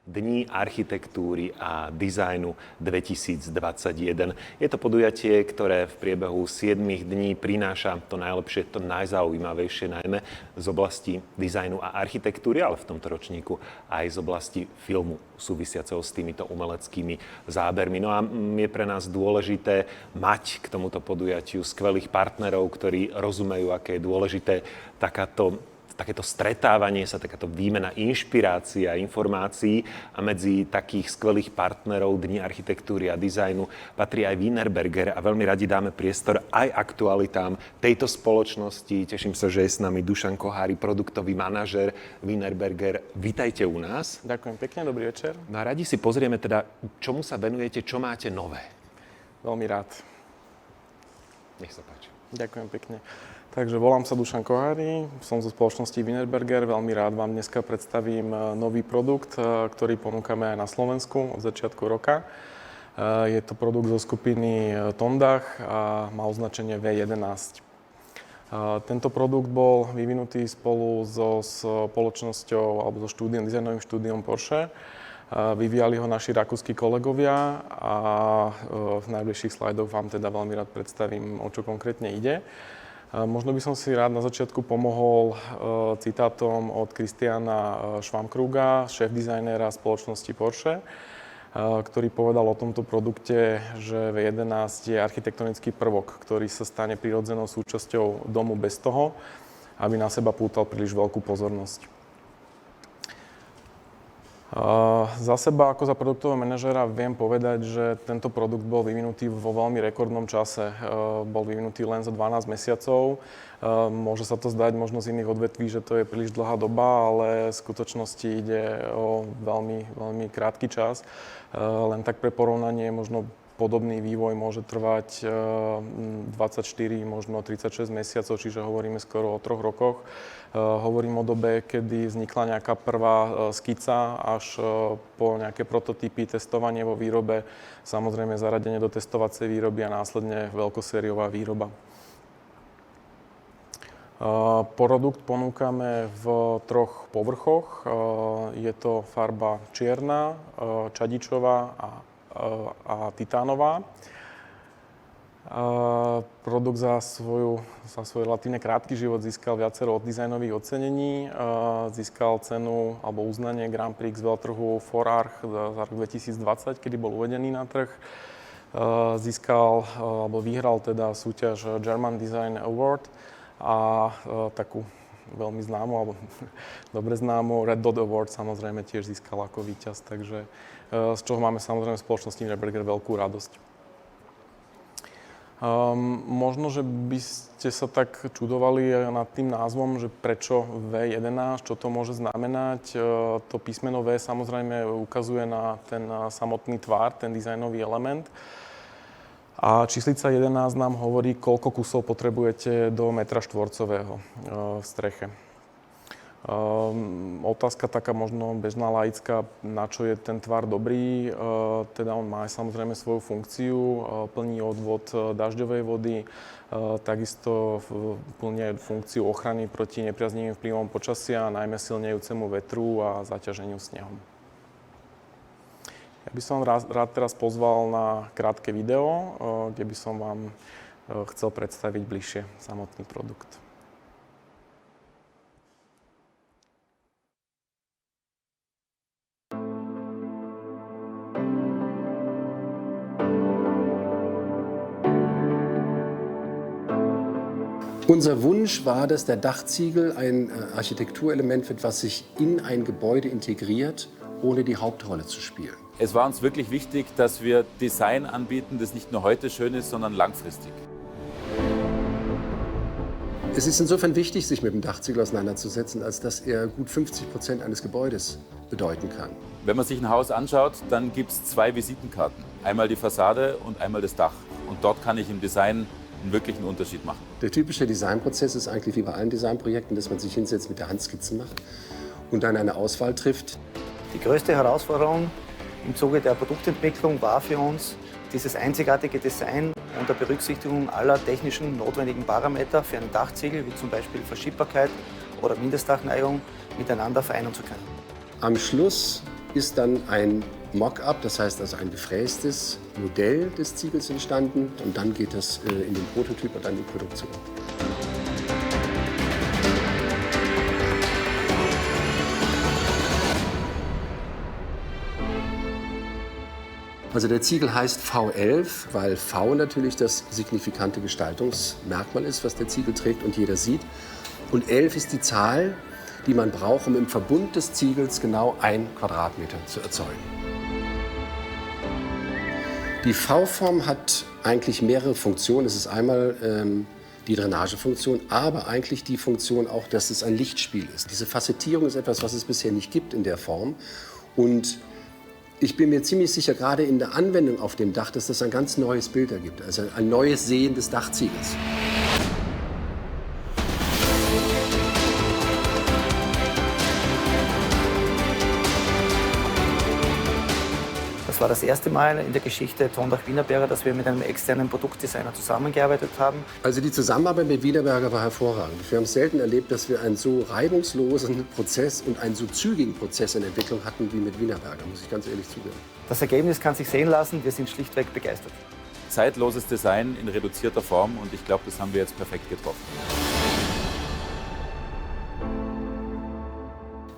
Dní architektúry a dizajnu 2021. Je to podujatie, ktoré v priebehu 7 dní prináša to najlepšie, to najzaujímavejšie, najmä z oblasti dizajnu a architektúry, ale v tomto ročníku aj z oblasti filmu súvisiaceho s týmito umeleckými zábermi. No a je pre nás dôležité mať k tomuto podujatiu skvelých partnerov, ktorí rozumejú, aké je dôležité takéto stretávanie sa, takáto výmena inšpirácií a informácií, a medzi takých skvelých partnerov Dní architektúry a dizajnu patrí aj Wienerberger a veľmi radi dáme priestor aj aktualitám tejto spoločnosti. Teším sa, že je s nami Dušan Kohári, produktový manažér Wienerberger. Vítajte u nás. Ďakujem pekne, dobrý večer. No a radi si pozrieme teda, čomu sa venujete, čo máte nové. Veľmi rád. Nech sa páči. Ďakujem pekne. Takže volám sa Dušan Kohári, som zo spoločnosti Wienerberger. Veľmi rád vám dneska predstavím nový produkt, ktorý ponúkame aj na Slovensku od začiatku roka. Je to produkt zo skupiny Daad a má označenie V11. Tento produkt bol vyvinutý spolu so spoločnosťou alebo so dizajnovým štúdiom Porsche. Vyvíjali ho naši rakúski kolegovia a v najbližších slajdoch vám teda veľmi rád predstavím, o čo konkrétne ide. Možno by som si rád na začiatku pomohol citátom od Christiana Schwammkruga, šéf-dizajnéra spoločnosti Porsche, ktorý povedal o tomto produkte, že V11 je architektonický prvok, ktorý sa stane prirodzenou súčasťou domu bez toho, aby na seba pútal príliš veľkú pozornosť. Za seba ako za produktového manažéra viem povedať, že tento produkt bol vyvinutý vo veľmi rekordnom čase. Bol vyvinutý len za 12 mesiacov. Môže sa to zdať možno z iných odvetví, že to je príliš dlhá doba, ale v skutočnosti ide o veľmi, veľmi krátky čas. Len tak pre porovnanie, možno podobný vývoj môže trvať 24, možno 36 mesiacov, čiže hovoríme skoro o 3 rokoch. Hovorím o dobe, kedy vznikla nejaká prvá skica až po nejaké prototypy, testovanie vo výrobe, samozrejme zaradenie do testovacej výroby a následne veľkosériová výroba. Produkt ponúkame v 3 povrchoch. Je to farba čierna, čadičová a titánová. Produkt za svoj relatívne krátky život získal viacero dizajnových ocenení. Získal cenu alebo uznanie Grand Prix z veľtrhu Forarch za rok 2020, kedy bol uvedený na trh. Získal alebo vyhral teda súťaž German Design Award a takú veľmi známu alebo dobre známu Red Dot Award samozrejme tiež získal ako víťaz, takže z čoho máme samozrejme v spoločnosti Wienerberger veľkú radosť. Možno, že by ste sa tak čudovali nad tým názvom, že prečo V11, čo to môže znamenať. To písmeno V samozrejme ukazuje na ten samotný tvar, ten dizajnový element. A číslica 11 nám hovorí, koľko kusov potrebujete do metra štvorcového v streche. Otázka taká možno bežná laická, na čo je ten tvar dobrý. Teda on má aj samozrejme svoju funkciu, plní odvod dažďovej vody, takisto plní funkciu ochrany proti nepriaznivým vplyvom počasia, najmä silnejúcemu vetru a zaťaženiu snehom. Ja by som rád teraz pozval na krátke video, kde by som vám chcel predstaviť bližšie samotný produkt. Unser Wunsch war, dass der Dachziegel ein Architekturelement wird, was sich in ein Gebäude integriert, ohne die Hauptrolle zu spielen. Es war uns wirklich wichtig, dass wir Design anbieten, das nicht nur heute schön ist, sondern langfristig. Es ist insofern wichtig, sich mit dem Dachziegel auseinanderzusetzen, als dass er gut 50% eines Gebäudes bedeuten kann. Wenn man sich ein Haus anschaut, dann gibt es 2 Visitenkarten. Einmal die Fassade und einmal das Dach. Und dort kann ich im Design einen wirklichen Unterschied machen. Der typische Designprozess ist eigentlich wie bei allen Designprojekten, dass man sich hinsetzt, mit der Hand Skizzen macht und dann eine Auswahl trifft. Die größte Herausforderung im Zuge der Produktentwicklung war für uns, dieses einzigartige Design unter Berücksichtigung aller technischen notwendigen Parameter für einen Dachziegel, wie zum Beispiel Verschiebbarkeit oder Mindestdachneigung, miteinander vereinen zu können. Am Schluss ist dann ein Mock-up, das heißt also ein gefrästes Modell des Ziegels entstanden. Und dann geht das in den Prototyp und dann in die Produktion. Also der Ziegel heißt V11, weil V natürlich das signifikante Gestaltungsmerkmal ist, was der Ziegel trägt und jeder sieht. Und 11 ist die Zahl, die man braucht, um im Verbund des Ziegels genau 1 Quadratmeter zu erzeugen. Die V-Form hat eigentlich mehrere Funktionen. Es ist einmal die Drainagefunktion, aber eigentlich die Funktion auch, dass es ein Lichtspiel ist. Diese Facettierung ist etwas, was es bisher nicht gibt in der Form. Und ich bin mir ziemlich sicher, gerade in der Anwendung auf dem Dach, dass das ein ganz neues Bild ergibt, also ein neues Sehen des Dachziegels. Das war das erste Mal in der Geschichte Tondach-Wienerberger, dass wir mit einem externen Produktdesigner zusammengearbeitet haben. Also die Zusammenarbeit mit Wienerberger war hervorragend. Wir haben selten erlebt, dass wir einen so reibungslosen Prozess und einen so zügigen Prozess in Entwicklung hatten wie mit Wienerberger, muss ich ganz ehrlich zugeben. Das Ergebnis kann sich sehen lassen, wir sind schlichtweg begeistert. Zeitloses Design in reduzierter Form und ich glaube, das haben wir jetzt perfekt getroffen.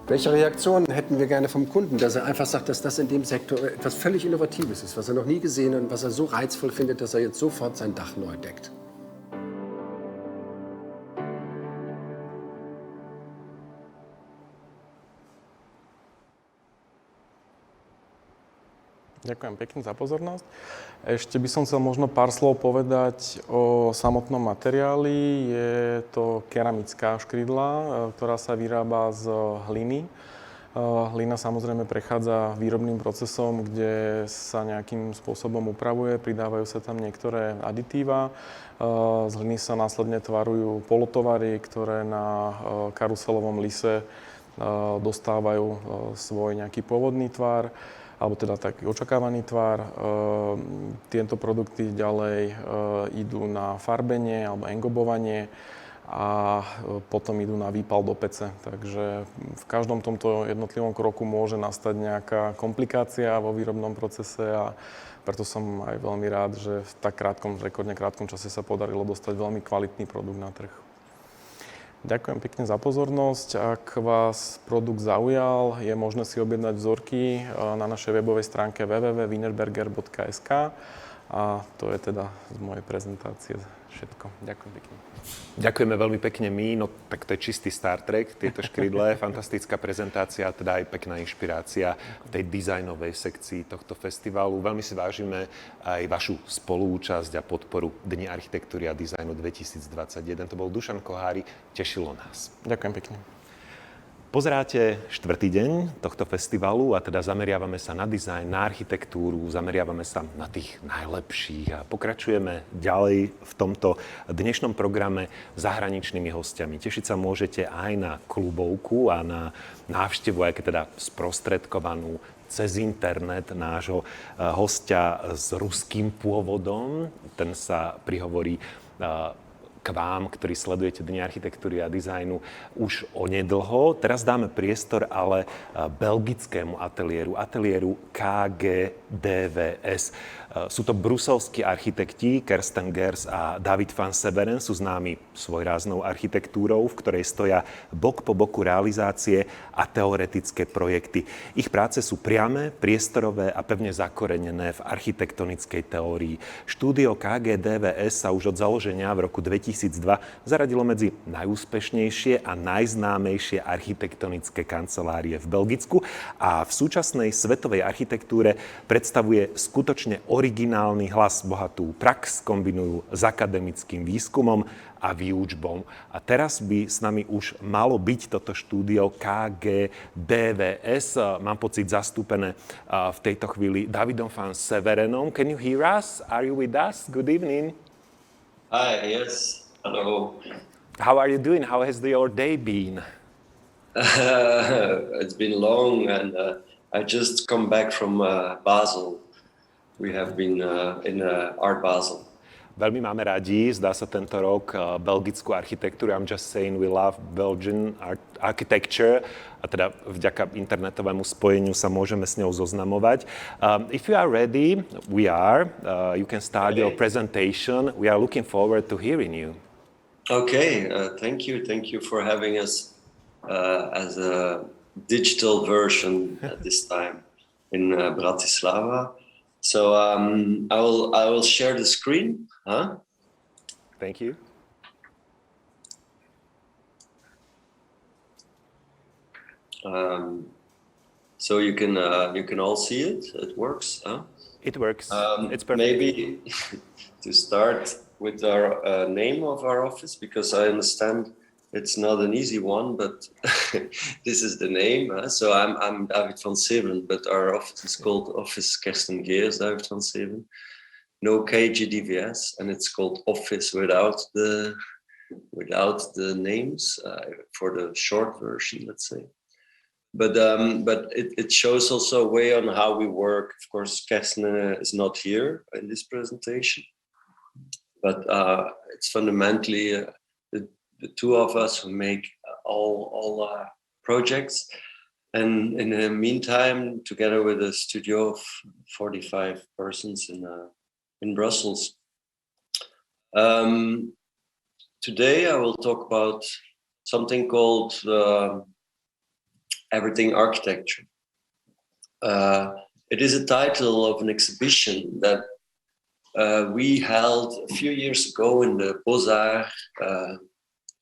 Welche Reaktionen hätten wir gerne vom Kunden, dass er einfach sagt, dass das in dem Sektor etwas völlig Innovatives ist, was er noch nie gesehen hat und was er so reizvoll findet, dass er jetzt sofort sein Dach neu deckt? Ďakujem pekne za pozornosť. Ešte by som chcel možno pár slov povedať o samotnom materiáli. Je to keramická škrydla, ktorá sa vyrába z hliny. Hlina samozrejme prechádza výrobným procesom, kde sa nejakým spôsobom upravuje, pridávajú sa tam niektoré aditíva. Z hliny sa následne tvarujú polotovary, ktoré na karuselovom lise dostávajú svoj nejaký pôvodný tvar, alebo teda taký očakávaný tvar. Tieto produkty ďalej idú na farbenie alebo engobovanie a potom idú na výpal do pece. Takže v každom tomto jednotlivom kroku môže nastať nejaká komplikácia vo výrobnom procese a preto som aj veľmi rád, že v tak rekordne krátkom čase sa podarilo dostať veľmi kvalitný produkt na trh. Ďakujem pekne za pozornosť. Ak vás produkt zaujal, je možné si objednať vzorky na našej webovej stránke www.wienerberger.sk a to je teda z mojej prezentácie všetko. Ďakujem pekne. Ďakujeme veľmi pekne my, no tak to je čistý Star Trek, tieto škrydle, fantastická prezentácia, teda aj pekná inšpirácia v tej dizajnovej sekcii tohto festivalu. Veľmi si vážime aj vašu spoluúčasť a podporu Dni architektúry a dizajnu 2021. To bol Dušan Kohári, tešilo nás. Ďakujem pekne. Pozeráte štvrtý deň tohto festivalu a teda zameriavame sa na dizajn, na architektúru, zameriavame sa na tých najlepších a pokračujeme ďalej v tomto dnešnom programe zahraničnými hostiami. Tešiť sa môžete aj na klubovku a na návštevu, aj keď teda sprostredkovanú cez internet nášho hostia s ruským pôvodom. Ten sa prihovorí k vám, ktorí sledujete Dni architektúry a dizajnu už onedlho. Teraz dáme priestor ale belgickému ateliéru Kgdvs. Sú to bruselskí architekti Kersten Geers a David Van Severen, sú známi svojráznou architektúrou, v ktorej stoja bok po boku realizácie a teoretické projekty. Ich práce sú priame, priestorové a pevne zakorenené v architektonickej teórii. Štúdio Kgdvs sa už od založenia v roku 2002 zaradilo medzi najúspešnejšie a najznámejšie architektonické kancelárie v Belgicku a v súčasnej svetovej architektúre predstavuje skutočne originálny hlas, bohatú prax kombinujú s akademickým výskumom a výučbou. A teraz by s nami už malo byť toto štúdio Kgdvs. Mám pocit zastúpené v tejto chvíli Davidom Van Severenom. Can you hear us? Are you with us? Good evening. Hi, yes. Hello. How are you doing? How has your day been? It's been long and I just come back from Basel. We have been in Art Basel. Veľmi máme radi, zdá sa tento rok, belgickú architektúru. I'm just saying we love Belgian architecture. A teda vďaka internetovému spojeniu sa môžeme s ňou zoznamovať. If you are ready, we are. You can start your presentation. We are looking forward to hearing you. Okay, thank you. Thank you for having us as a digital version at this time in Bratislava. So I will share the screen. Thank you. So you can all see it. It works. It works. It's perfect. Maybe to start with our name of our office, because I understand it's not an easy one, but this is the name. So I'm David Van Severen, but our office is called Office Kersten Geers, David Van Severen. No Kgdvs, and it's called Office without the names for the short version, let's say. But it shows also a way on how we work. Of course, Kersten is not here in this presentation, but it's fundamentally the two of us who make all projects, and in the meantime, together with a studio of 45 persons in Brussels. Today I will talk about something called Everything Architecture. It is a title of an exhibition that we held a few years ago in the Beaux-Arts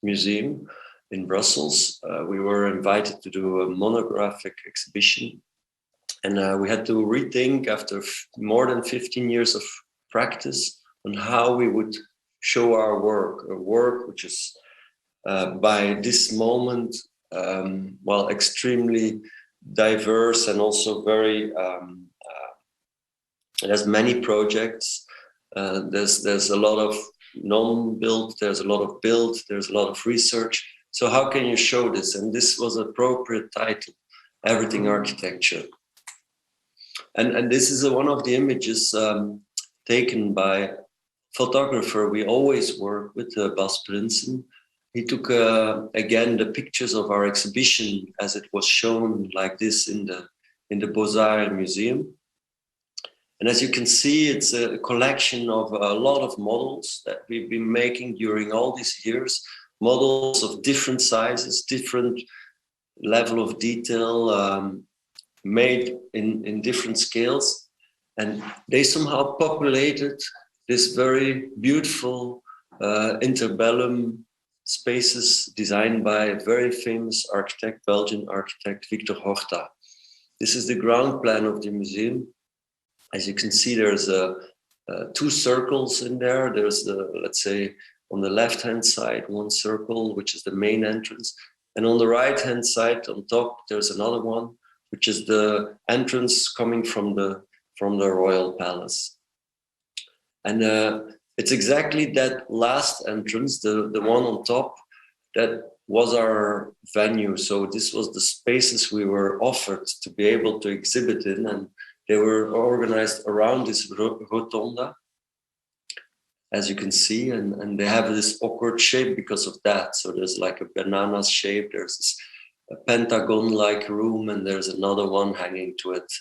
Museum in Brussels. We were invited to do a monographic exhibition, and we had to rethink after more than 15 years of practice on how we would show our work, a work which is by this moment extremely diverse and also very it has many projects. There's a lot of non-built, there's a lot of built, there's a lot of research. So how can you show this? And this was an appropriate title, Everything Architecture. And this is one of the images taken by photographer we always work with, Bas Prinsen. He took again the pictures of our exhibition as it was shown like this in the Beaux-Arts Museum. And as you can see, it's a collection of a lot of models that we've been making during all these years, models of different sizes, different level of detail, made in different scales. And they somehow populated this very beautiful interbellum spaces designed by a very famous architect, Belgian architect, Victor Horta. This is the ground plan of the museum. As you can see, there's two circles in there. There's let's say, on the left-hand side, one circle, which is the main entrance. And on the right-hand side, on top, there's another one, which is the entrance coming from the Royal Palace. And it's exactly that last entrance, the one on top, that was our venue. So this was the spaces we were offered to be able to exhibit in, and they were organized around this rotunda, as you can see, and they have this awkward shape because of that. So there's like a banana shape, there's this a pentagon-like room, and there's another one hanging to it.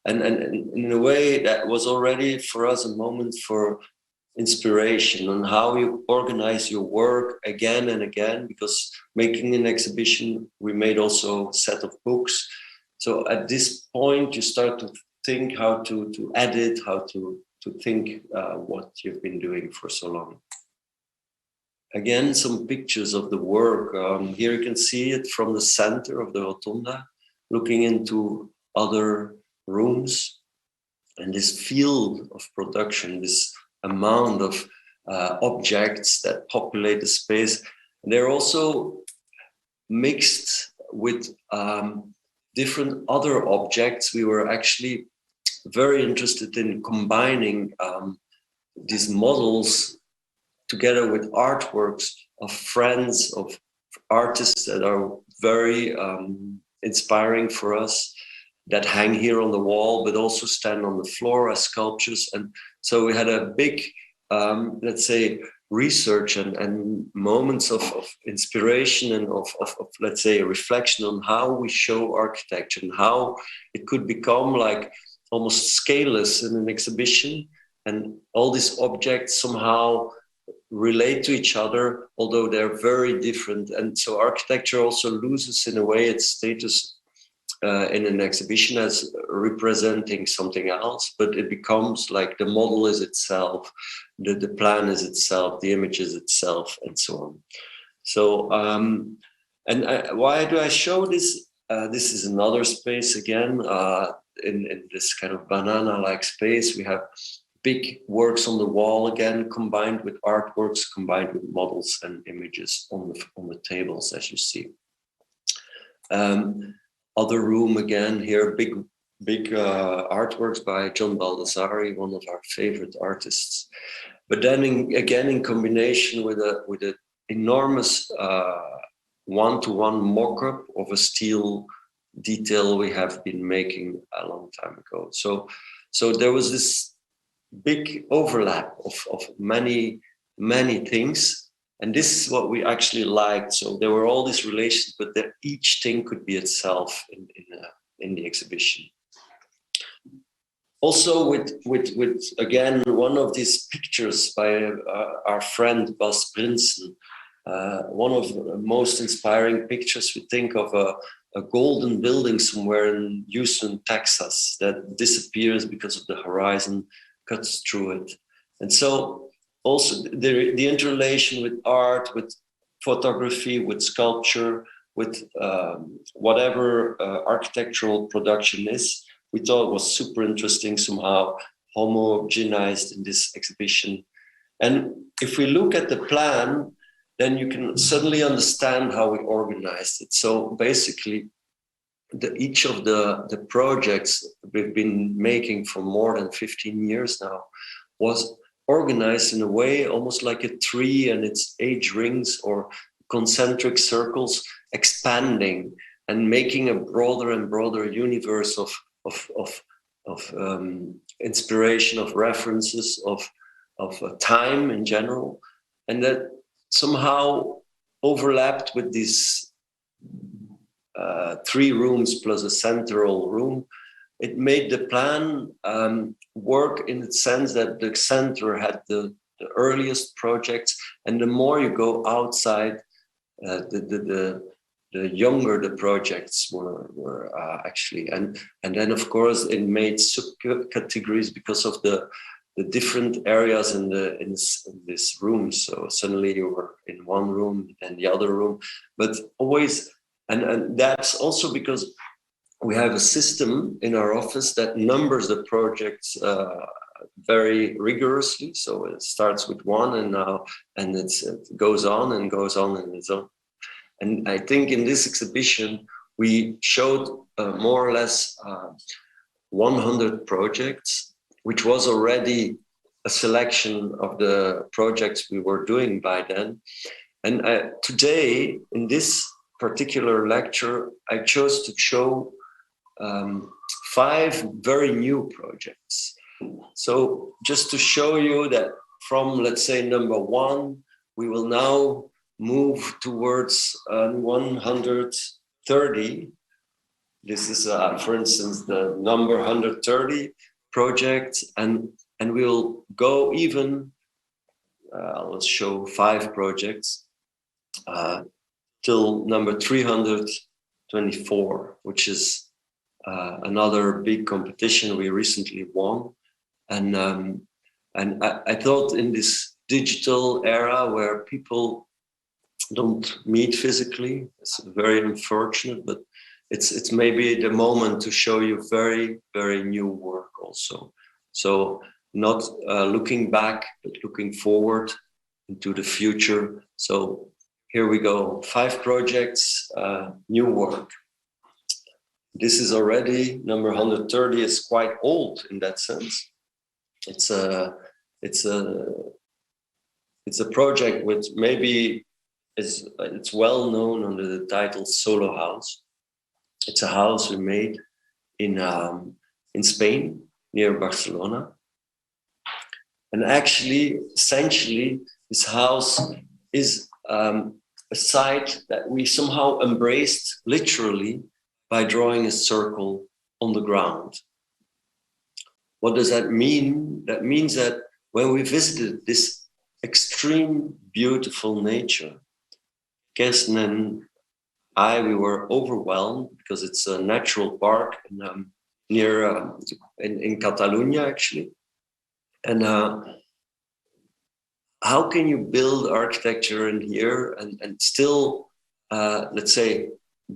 And in a way, that was already for us a moment for inspiration on how you organize your work again and again, because making an exhibition, we made also a set of books. So at this point, you start to think how to edit, how to think what you've been doing for so long. Again, some pictures of the work. Here you can see it from the center of the rotunda, looking into other rooms, and this field of production, this amount of objects that populate the space. They're also mixed with different other objects. We were actually very interested in combining these models together with artworks of friends, of artists that are very inspiring for us, that hang here on the wall, but also stand on the floor as sculptures. And so we had a big let's say, research and moments of inspiration and of, let's say, a reflection on how we show architecture and how it could become like almost scaleless in an exhibition, and all these objects somehow relate to each other, although they're very different. And so architecture also loses in a way its status in an exhibition as representing something else, but it becomes like the model is itself, the plan is itself, the image is itself, and so on. So, why do I show this? This is another space again, in this kind of banana-like space. We have big works on the wall again, combined with artworks, combined with models and images on the tables, as you see. Other room again here, big artworks by John Baldessari, one of our favorite artists. But then again, in combination with an enormous one-to-one mock-up of a steel detail we have been making a long time ago. So there was this big overlap of many things. And this is what we actually liked. So there were all these relations, but that each thing could be itself in the exhibition. Also with again, one of these pictures by our friend Bas Prinsen, one of the most inspiring pictures. We think of a golden building somewhere in Houston, Texas, that disappears because of the horizon, cuts through it. And so also the interrelation with art, with photography, with sculpture, with whatever architectural production is, we thought was super interesting, somehow homogenized in this exhibition. And if we look at the plan, then you can suddenly understand how we organized it. So basically, each of the projects we've been making for more than 15 years now was organized in a way almost like a tree and its age rings or concentric circles expanding and making a broader and broader universe of inspiration, of references, of time in general, and that somehow overlapped with these 3 rooms plus a central room. It made the plan work in the sense that the center had the earliest projects, and the more you go outside, the younger the projects were actually. And then of course it made subcategories because of the different areas in this room. So suddenly you were in one room and the other room, but always, and that's also because we have a system in our office that numbers the projects very rigorously. So it starts with 1 and it goes on and goes on and it's on. And I think in this exhibition, we showed more or less 100 projects, which was already a selection of the projects we were doing by then. And today, in this particular lecture, I chose to show 5 very new projects. So just to show you that from, let's say, number 1, we will now move towards 130. This is, for instance, the number 130 project, and we'll go even, I'll show 5 projects, till number 324, which is another big competition we recently won. And I thought in this digital era where people don't meet physically, it's very unfortunate, but it's maybe the moment to show you very, very new work also. So not looking back, but looking forward into the future. So here we go, 5 projects, new work. This is already, number 130 is quite old in that sense. It's a project which maybe it's well known under the title Solo House. It's a house we made in Spain, near Barcelona. And actually, essentially, this house is a site that we somehow embraced literally by drawing a circle on the ground. What does that mean? That means that when we visited this extreme, beautiful nature, Kersten and we were overwhelmed because it's a natural park near in Catalonia, actually. And how can you build architecture in here and still, let's say,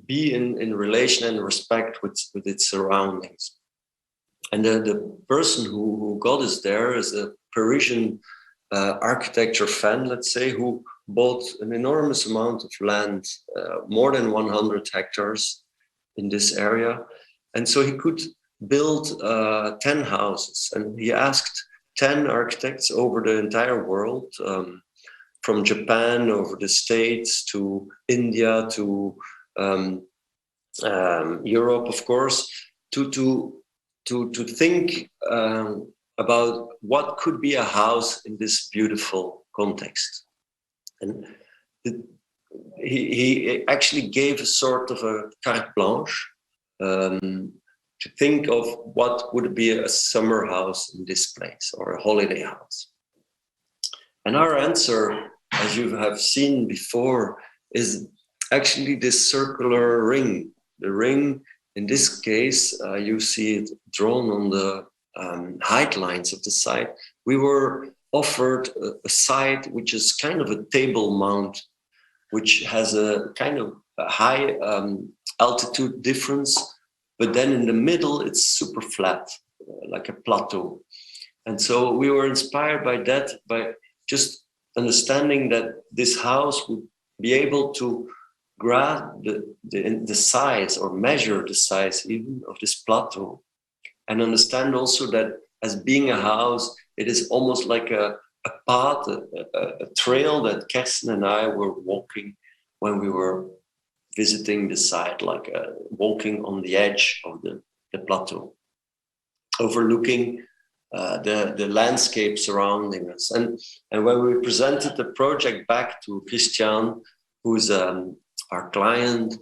be in relation and respect with its surroundings? And the person who got us there is a Parisian architecture fan, let's say, who bought an enormous amount of land, more than 100 hectares in this area. And so he could build 10 houses. And he asked 10 architects over the entire world, from Japan over the States to India to Europe, of course, to think about what could be a house in this beautiful context. And he actually gave a sort of a carte blanche to think of what would be a summer house in this place or a holiday house. And our answer, as you have seen before, is actually this circular ring. The ring, in this case, you see it drawn on the height lines of the site. We were offered a site which is kind of a table mount, which has a kind of a high altitude difference, but then in the middle it's super flat, like a plateau. And so we were inspired by that, by just understanding that this house would be able to grasp the size or measure the size even of this plateau, and understand also that as being a house, it is almost like a path, a trail that Kersten and I were walking when we were visiting the site, like walking on the edge of the plateau, overlooking the landscape surrounding us. And when we presented the project back to Christian, who's our client,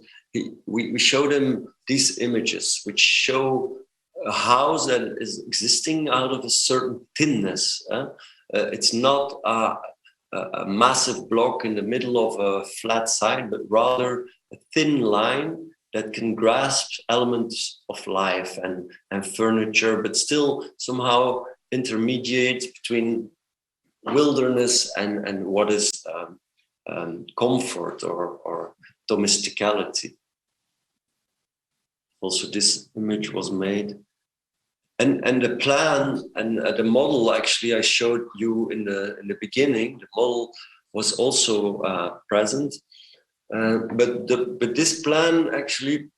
we showed him these images, which show a house that is existing out of a certain thinness. It's not a massive block in the middle of a flat side, but rather a thin line that can grasp elements of life and furniture, but still somehow intermediate between wilderness and what is comfort or domesticality. Also, this image was made. And the plan and the model, actually, I showed you in the beginning. The model was also present, but this plan actually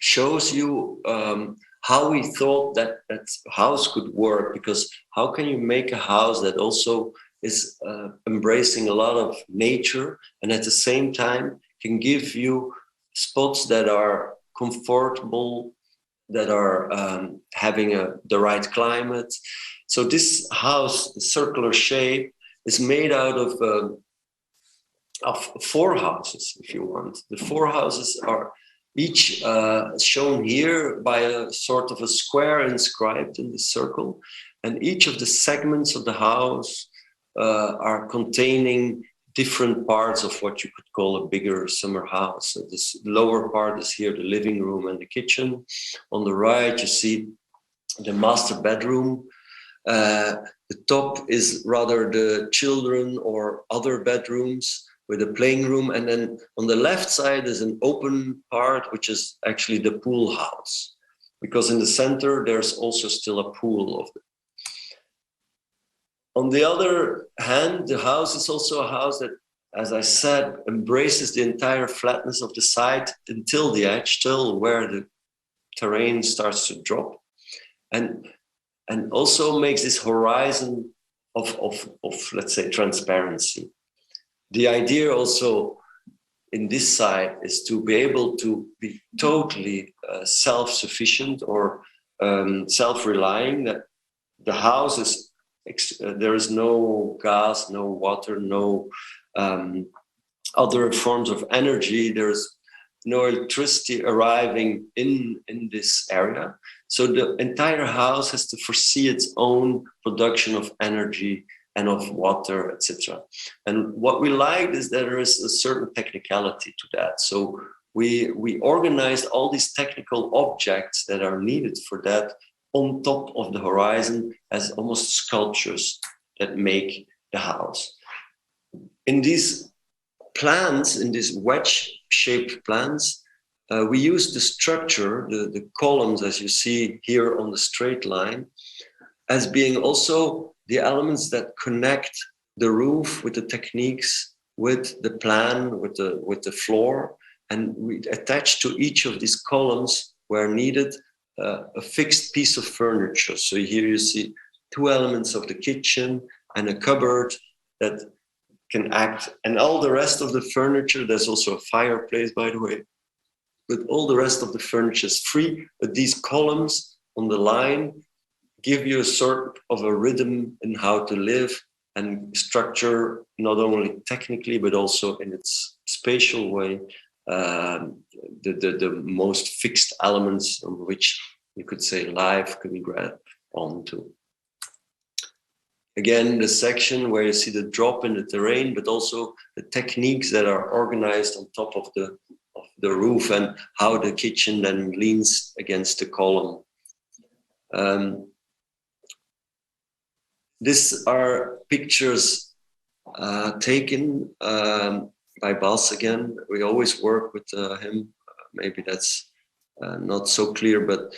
shows you how we thought that house could work. Because how can you make a house that also is embracing a lot of nature and at the same time can give you spots that are comfortable, that are having the right climate. So this house, the circular shape, is made out of 4 houses, if you want. The 4 houses are each shown here by a sort of a square inscribed in the circle, and each of the segments of the house are containing different parts of what you could call a bigger summer house. So this lower part is here, the living room and the kitchen. On the right, you see the master bedroom. The top is rather the children or other bedrooms with a playing room. And then on the left side is an open part, which is actually the pool house. Because in the center, there's also still a pool of it. On the other hand, the house is also a house that, as I said, embraces the entire flatness of the site until the edge, till where the terrain starts to drop, and also makes this horizon of let's say, transparency. The idea also in this site is to be able to be totally self-sufficient or self-relying, that the house is there is no gas, no water, no other forms of energy. There's no electricity arriving in this area. So the entire house has to foresee its own production of energy and of water, etc. And what we liked is that there is a certain technicality to that. So we organized all these technical objects that are needed for that on top of the horizon as almost sculptures that make the house. In these plans, in these wedge-shaped plans, we use the structure, the columns, as you see here on the straight line, as being also the elements that connect the roof with the techniques, with the plan, with the floor, and we attach to each of these columns, where needed, a fixed piece of furniture. So here you see two elements of the kitchen and a cupboard that can act, and all the rest of the furniture, there's also a fireplace, by the way, but all the rest of the furniture is free. But these columns on the line give you a sort of a rhythm in how to live and structure, not only technically, but also in its spatial way, the most fixed elements on which you could say life can grab onto. Again, the section where you see the drop in the terrain, but also the techniques that are organized on top of the roof and how the kitchen then leans against the column. These are pictures taken by Bas again. We always work with him. Maybe that's not so clear, but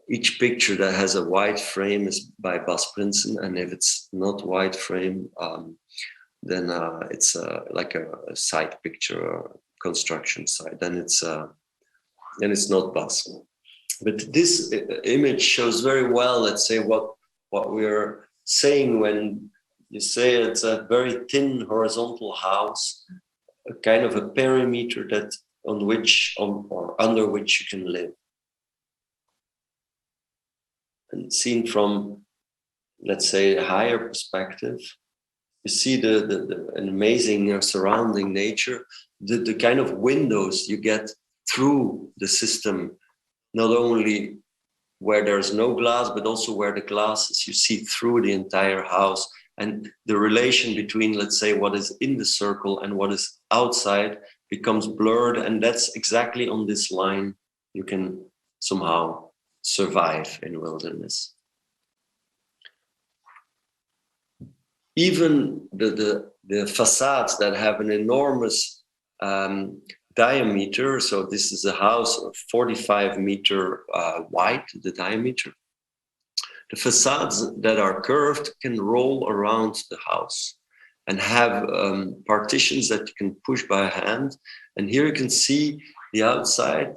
each picture that has a white frame is by Bas Prinsen, and if it's not white frame, then it's like a side picture or construction site. Then it's not Bas. But this image shows very well, let's say, what we're saying when you say it's a very thin horizontal house, a kind of a perimeter that or under which you can live. And seen from, let's say, a higher perspective, you see an amazing surrounding nature, the kind of windows you get through the system, not only where there's no glass, but also where the glass is, you see through the entire house. And the relation between, let's say, what is in the circle and what is outside becomes blurred. And that's exactly on this line you can somehow survive in wilderness. Even the facades that have an enormous diameter, so this is a house of 45 meter wide, the diameter. The facades that are curved can roll around the house and have partitions that you can push by hand. And here you can see the outside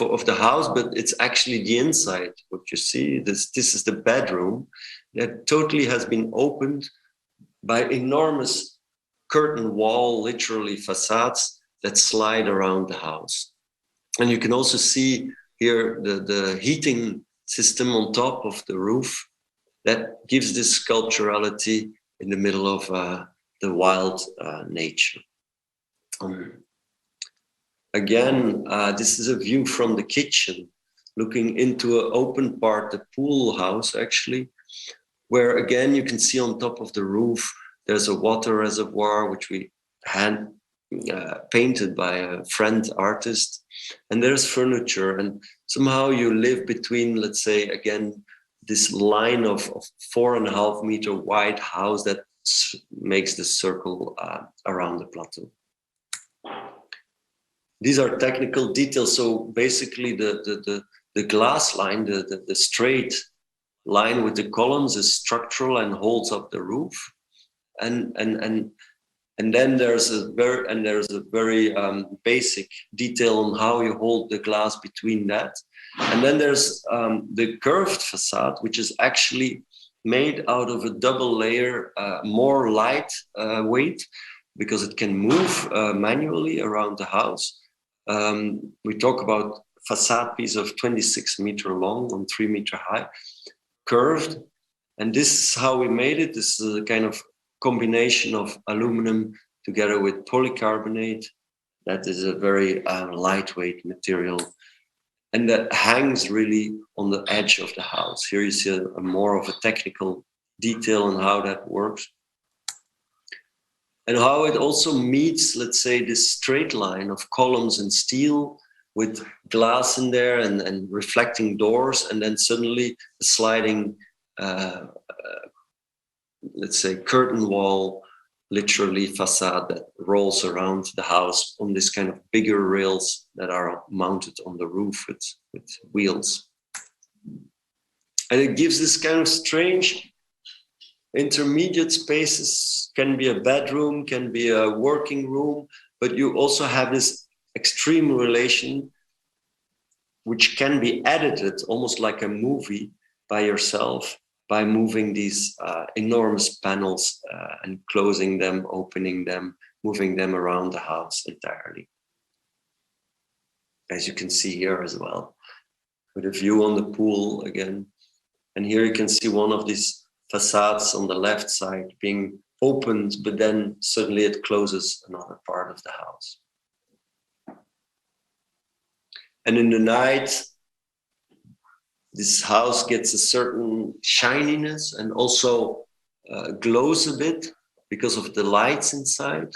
of the house, but it's actually the inside. What you see, this is the bedroom that totally has been opened by enormous curtain wall, literally facades that slide around the house. And you can also see here the heating system on top of the roof that gives this sculpturality in the middle of the wild nature. Again, this is a view from the kitchen, looking into an open part, the pool house actually, where again you can see on top of the roof there's a water reservoir which we hand painted by a friend artist, and there's furniture, and somehow you live between, let's say, again, this line of 4.5 meter wide house that makes the circle around the plateau. These are technical details. So basically the glass line, the straight line with the columns is structural and holds up the roof. And then there's a very basic detail on how you hold the glass between that. And then there's the curved facade, which is actually made out of a double layer, more light weight, because it can move manually around the house. We talk about facade piece of 26 meter long and 3 meter high, curved, And this is how we made it. This is a kind of combination of aluminum together with polycarbonate. That is a very lightweight material. And that hangs really on the edge of the house. Here you see a more of a technical detail on how that works. And how it also meets, let's say, this straight line of columns and steel with glass in there and reflecting doors, and then suddenly a sliding, let's say, curtain wall, literally facade that rolls around the house on this kind of bigger rails that are mounted on the roof with wheels. And it gives this kind of strange intermediate spaces. Can be a bedroom, can be a working room, but you also have this extreme relation which can be edited almost like a movie by yourself, by moving these enormous panels and closing them, opening them, moving them around the house entirely. As you can see here as well, with a view on the pool again. And here you can see one of these facades on the left side being opened, but then suddenly it closes another part of the house. And in the night, this house gets a certain shininess and also glows a bit because of the lights inside.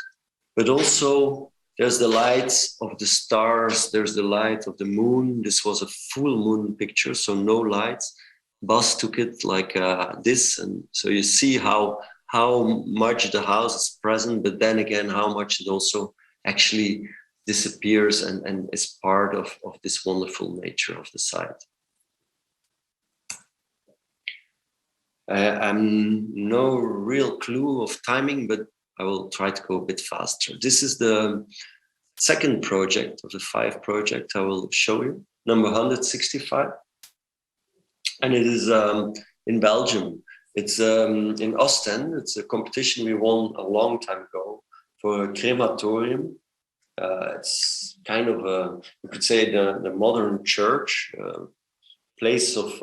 But also there's the lights of the stars, there's the light of the moon. This was a full moon picture, so no lights. Bas took it like this, and so you see how much the house is present, but then again, how much it also actually disappears and is part of this wonderful nature of the site. I'm no real clue of timing, but I will try to go a bit faster. This is the second project of the 5 projects I will show you, number 165. And it is in Belgium. It's in Ostend. It's a competition we won a long time ago for a crematorium. It's kind of a, you could say, the modern church, place of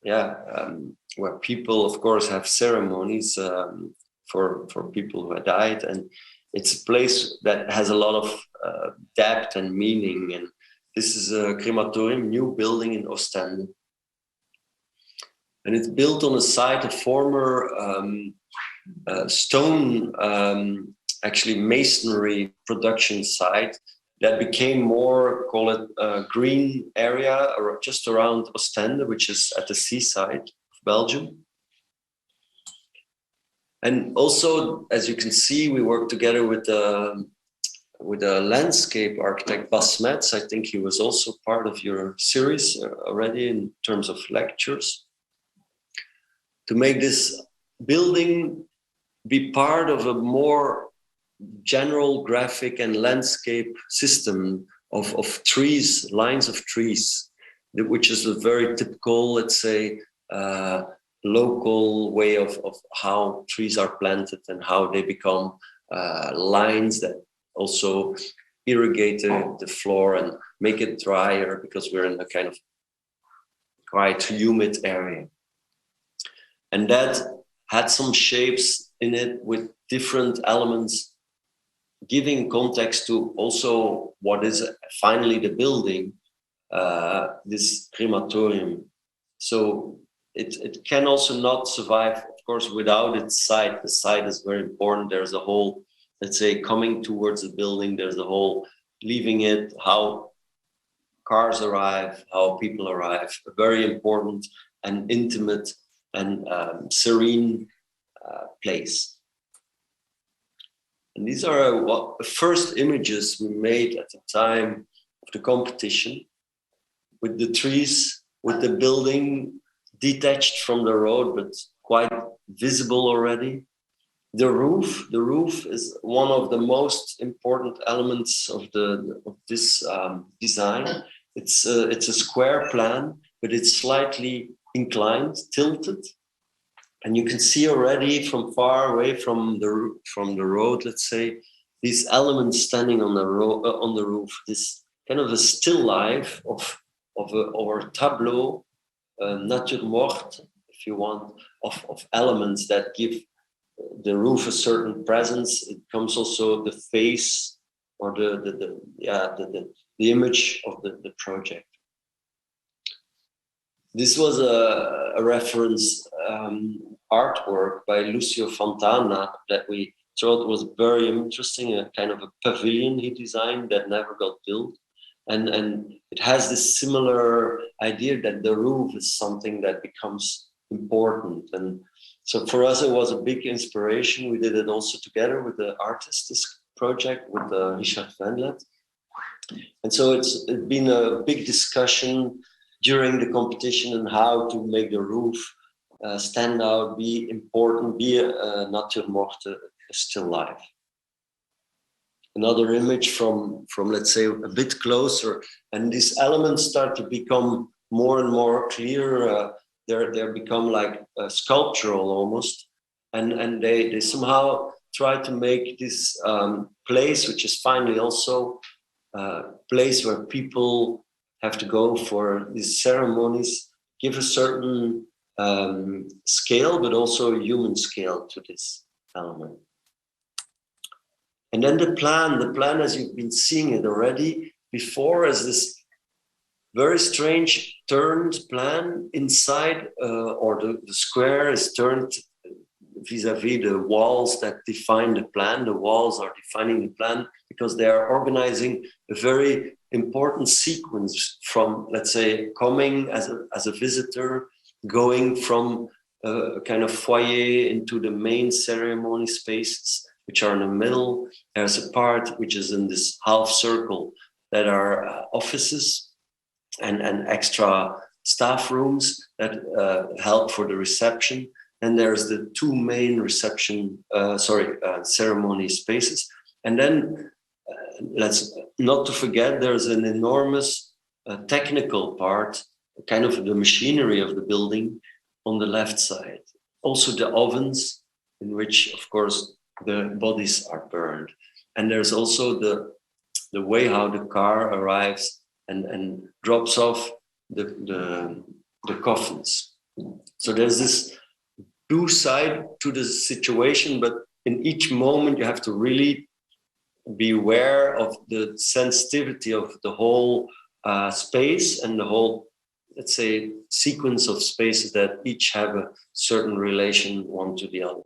where people, of course, have ceremonies for people who have died. And it's a place that has a lot of depth and meaning. And this is a crematorium, new building in Ostend. And it's built on a site, a former stone, actually masonry production site that became more, call it a green area or just around Ostende, which is at the seaside of Belgium. And also, as you can see, we work together with a landscape architect, Bas. I think he was also part of your series already in terms of lectures, to make this building be part of a more general graphic and landscape system of trees, lines of trees, which is a very typical, let's say, local way of how trees are planted and how they become lines that also irrigate the floor and make it drier, because we're in a kind of quite humid area. And that had some shapes in it with different elements, giving context to also what is finally the building, this crematorium. So it can also not survive, of course, without its site. The site is very important. There's a whole, let's say, coming towards the building. There's a whole leaving it, how cars arrive, how people arrive. A very important and intimate and serene place. And these are the first images we made at the time of the competition, with the trees, with the building detached from the road, but quite visible already. The roof is one of the most important elements of this design. It's a square plan, but it's slightly inclined, tilted, and you can see already from far away from the road, let's say, these elements standing on the roof. This kind of a still life of a tableau, nature morte, if you want, of elements that give the roof a certain presence. It comes also the face or the image of the project. This was a reference artwork by Lucio Fontana that we thought was very interesting, a kind of a pavilion he designed that never got built. And it has this similar idea that the roof is something that becomes important. And so for us, it was a big inspiration. We did it also together with the artist, this project with Richard Venlet. And so it's been a big discussion during the competition on how to make the roof stand out, be important, be a naturmorte, still life. Another image from let's say a bit closer, and these elements start to become more and more clear. They become like sculptural almost, and they somehow try to make this place, which is finally also a place where people have to go for these ceremonies, give a certain scale, but also a human scale to this element. And then the plan, as you've been seeing it already before, is this very strange turned plan inside, or the square is turned vis-a-vis the walls that define the plan. The walls are defining the plan because they are organizing a very important sequence from, let's say, coming as a visitor, going from a kind of foyer into the main ceremony spaces, which are in the middle. There's a part which is in this half circle that are offices and extra staff rooms that help for the reception. And there's the two main ceremony spaces. And then let's not to forget, there's an enormous technical part, kind of the machinery of the building on the left side. Also the ovens in which, of course, the bodies are burned. And there's also the way how the car arrives and drops off the coffins. So there's this two sides to the situation, but in each moment you have to really be aware of the sensitivity of the whole space and the whole, let's say, sequence of spaces that each have a certain relation one to the other.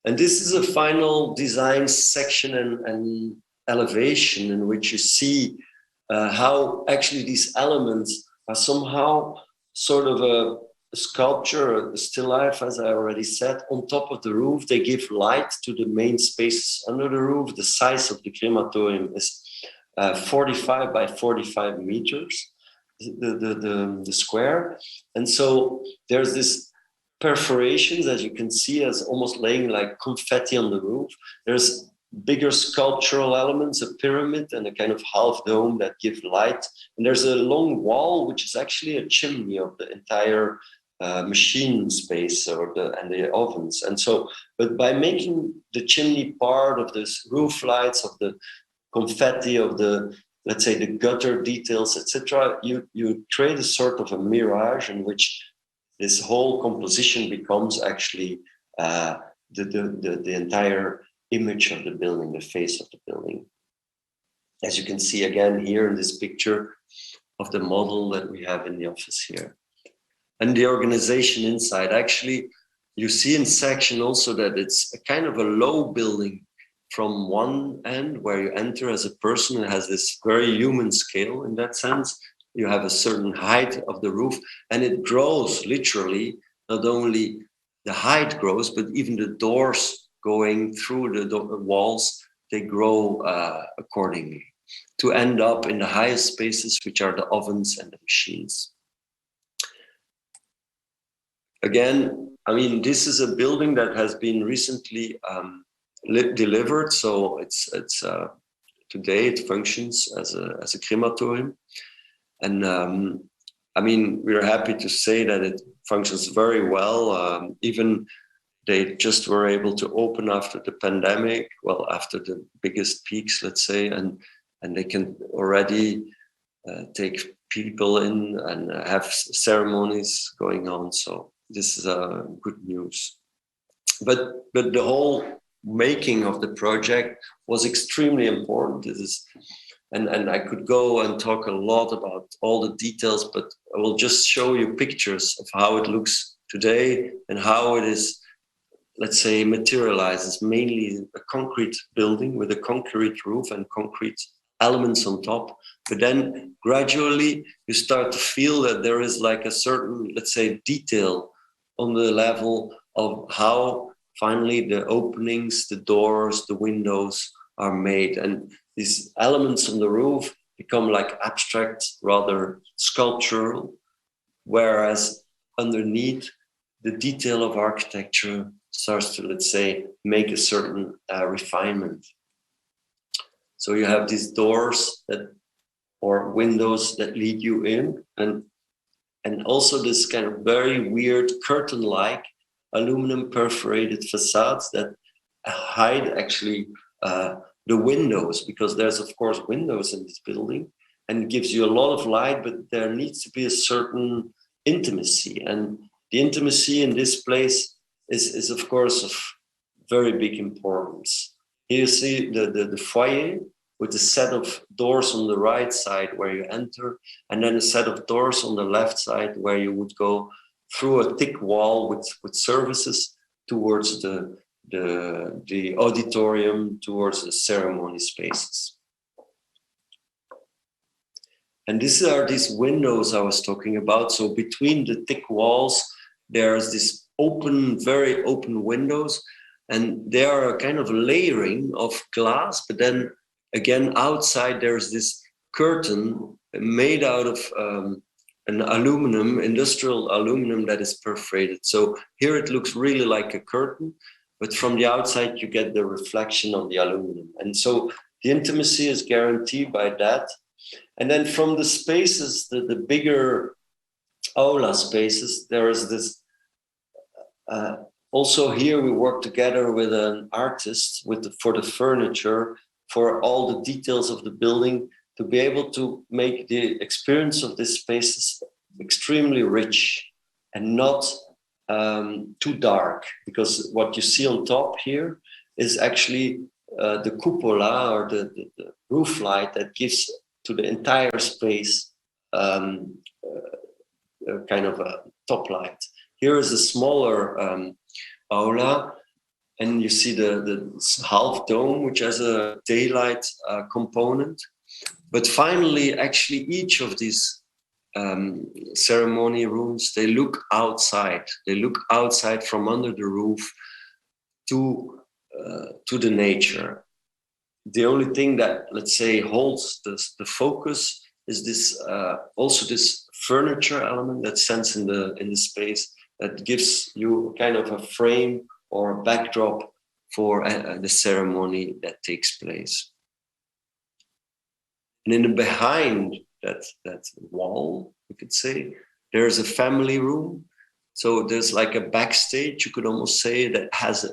And this is a final design section and elevation in which you see how actually these elements are somehow sort of a sculpture, a still life, as I already said, on top of the roof. They give light to the main spaces under the roof. The size of the crematorium is 45 by 45 meters, the square. And so there's this perforations, as you can see, as almost laying like confetti on the roof. There's bigger sculptural elements, a pyramid and a kind of half dome that give light. And there's a long wall, which is actually a chimney of the entire machine space and the ovens. And so, but by making the chimney part of this roof lights, of the confetti, of the, let's say, the gutter details, etc., you create a sort of a mirage in which this whole composition becomes actually the entire image of the building, the face of the building. As you can see again here in this picture of the model that we have in the office here. And the organization inside, actually, you see in section also that it's a kind of a low building from one end where you enter as a person. It has this very human scale in that sense. You have a certain height of the roof, and it grows literally. Not only the height grows, but even the doors going through the walls, they grow accordingly to end up in the highest spaces, which are the ovens and the machines. Again, I mean, this is a building that has been recently delivered, so it's today it functions as a crematorium. And I mean, we're happy to say that it functions very well. Even they just were able to open after the pandemic, well, after the biggest peaks, let's say, and they can already take people in and have ceremonies going on. So this is good news. But the whole making of the project was extremely important. And I could go and talk a lot about all the details, but I will just show you pictures of how it looks today and how it is, let's say, materializes. Mainly a concrete building with a concrete roof and concrete elements on top. But then gradually you start to feel that there is like a certain, let's say, detail on the level of how finally the openings, the doors, the windows are made. And these elements on the roof become like abstract, rather sculptural, whereas underneath the detail of architecture starts to, let's say, make a certain refinement. So you have these doors or windows that lead you in, and also this kind of very weird curtain-like aluminum perforated facades that hide actually the windows, because there's of course windows in this building and it gives you a lot of light, but there needs to be a certain intimacy, and the intimacy in this place is of course of very big importance. Here you see the foyer with a set of doors on the right side where you enter, and then a set of doors on the left side where you would go through a thick wall with services towards the auditorium, towards the ceremony spaces. And these are these windows I was talking about. So between the thick walls, there's this open, very open windows, and they are a kind of layering of glass, but then again, outside there's this curtain made out of an aluminum, industrial aluminum that is perforated. So here it looks really like a curtain, but from the outside you get the reflection of the aluminum. And so the intimacy is guaranteed by that. And then from the spaces, the bigger aula spaces, there is this, also here we work together with an artist for the furniture, for all the details of the building, to be able to make the experience of this space extremely rich and not too dark, because what you see on top here is actually the cupola, or the roof light that gives to the entire space kind of a top light. Here is a smaller aula, and you see the half dome, which has a daylight component. But finally, actually, each of these ceremony rooms, they look outside. They look outside from under the roof to the nature. The only thing that, let's say, holds the focus is this also this furniture element that stands in the space, that gives you kind of a frame or a backdrop for the ceremony that takes place. And in the behind that wall, you could say, there's a family room. So there's like a backstage, you could almost say, that has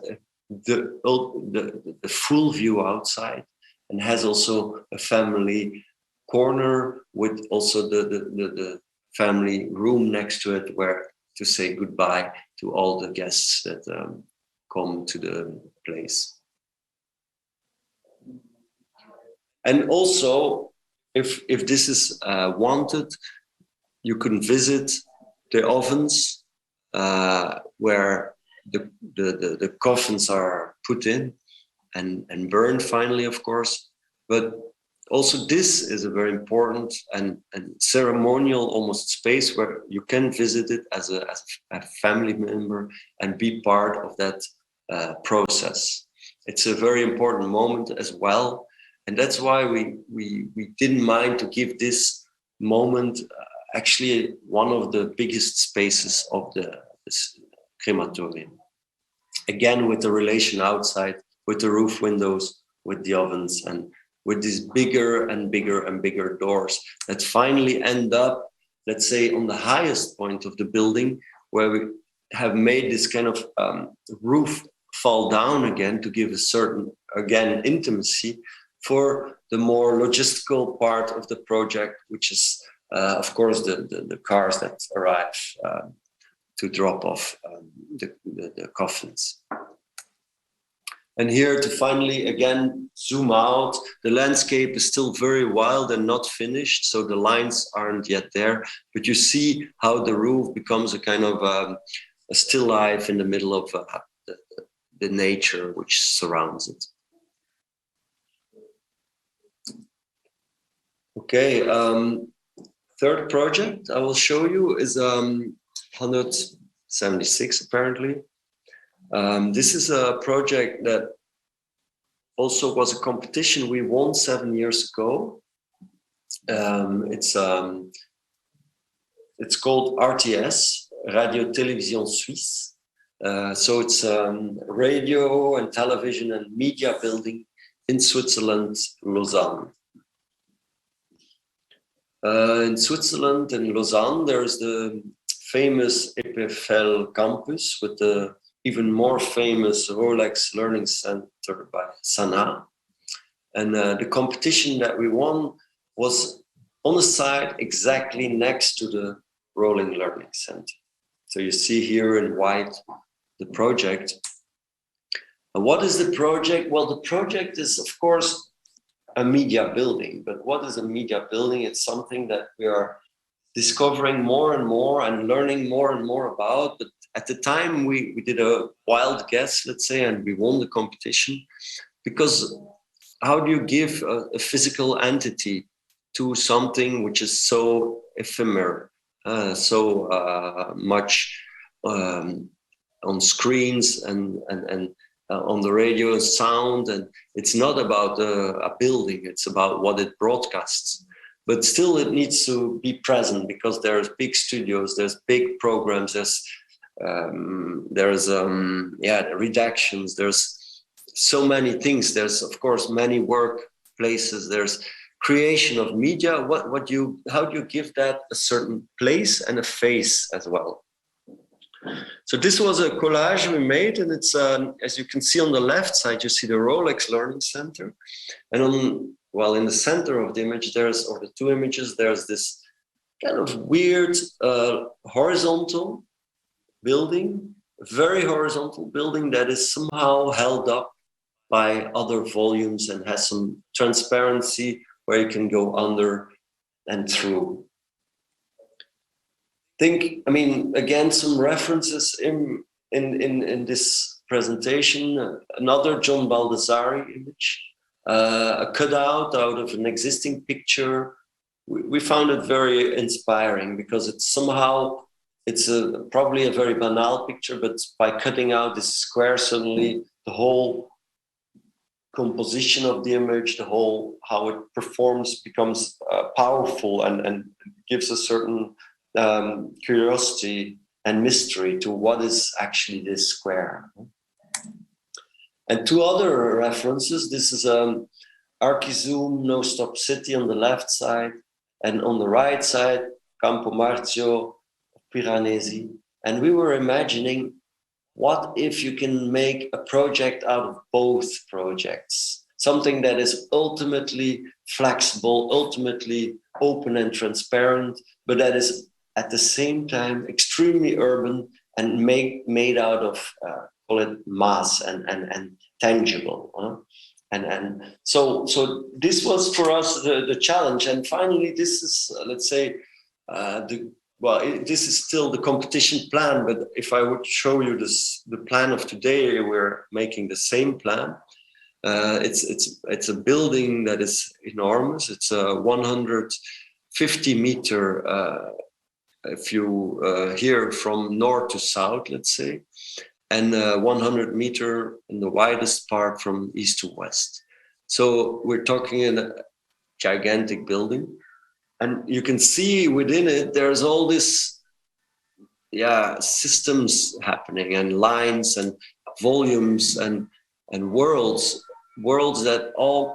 the full view outside, and has also a family corner with also the family room next to it, where to say goodbye to all the guests that come to the place. And also, if this is wanted, you can visit the ovens where the coffins are put in and burned finally, of course. But also this is a very important and ceremonial almost space where you can visit it as a family member and be part of that process. It's a very important moment as well. And that's why we didn't mind to give this moment actually one of the biggest spaces of this crematorium. Again, with the relation outside, with the roof windows, with the ovens, and with these bigger and bigger and bigger doors that finally end up, let's say, on the highest point of the building, where we have made this kind of roof fall down again to give a certain, again, intimacy for the more logistical part of the project, which is, of course, the cars that arrive to drop off the coffins. And here to finally, again, zoom out, the landscape is still very wild and not finished, so the lines aren't yet there, but you see how the roof becomes a kind of a still life in the middle of the nature which surrounds it. Okay, third project I will show you is 176 apparently. This is a project that also was a competition we won 7 years ago. It's called RTS, Radio Télévision Suisse. So it's radio and television and media building in Switzerland, Lausanne. In Switzerland, in Lausanne, there's the famous EPFL campus with the even more famous Rolex Learning Center by Sana. And the competition that we won was on the site exactly next to the Rolling Learning Center. So you see here in white the project. And what is the project? Well, the project is, of course, a media building. But what is a media building? It's something that we are discovering more and more and learning more and more about. But at the time, we did a wild guess, let's say, and we won the competition. Because how do you give a physical entity to something which is so ephemeral, so much on screens and on the radio and sound? And it's not about a building, it's about what it broadcasts. But still it needs to be present because there's big studios, there's big programs, there's redactions, there's so many things. There's of course many workplaces, there's creation of media. How do you give that a certain place and a face as well? So this was a collage we made, and it's as you can see on the left side, you see the Rolex Learning Center, and in the center of the image, or the two images, there's this kind of weird horizontal building, very horizontal building that is somehow held up by other volumes and has some transparency where you can go under and through. Again, some references in this presentation. Another John Baldessari image, a cutout out of an existing picture. We found it very inspiring because it's probably a very banal picture, but by cutting out this square, suddenly the whole composition of the image, how it performs becomes powerful and gives a certain curiosity and mystery to what is actually this square. And two other references. This is Archizoom, No Stop City on the left side, and on the right side, Campo Marzio, Piranesi. And we were imagining, what if you can make a project out of both projects? Something that is ultimately flexible, ultimately open and transparent, but that is at the same time extremely urban and made out of, call it mass and tangible. So this was for us the challenge. And finally, this is, let's say, this is still the competition plan, but if I would show you the plan of today, we're making the same plan. It's a building that is enormous. It's a 150 meter, if you here from north to south, let's say, and 100 meter in the widest part from east to west. So we're talking in a gigantic building. And you can see within it, there's all this, systems happening and lines and volumes and worlds that all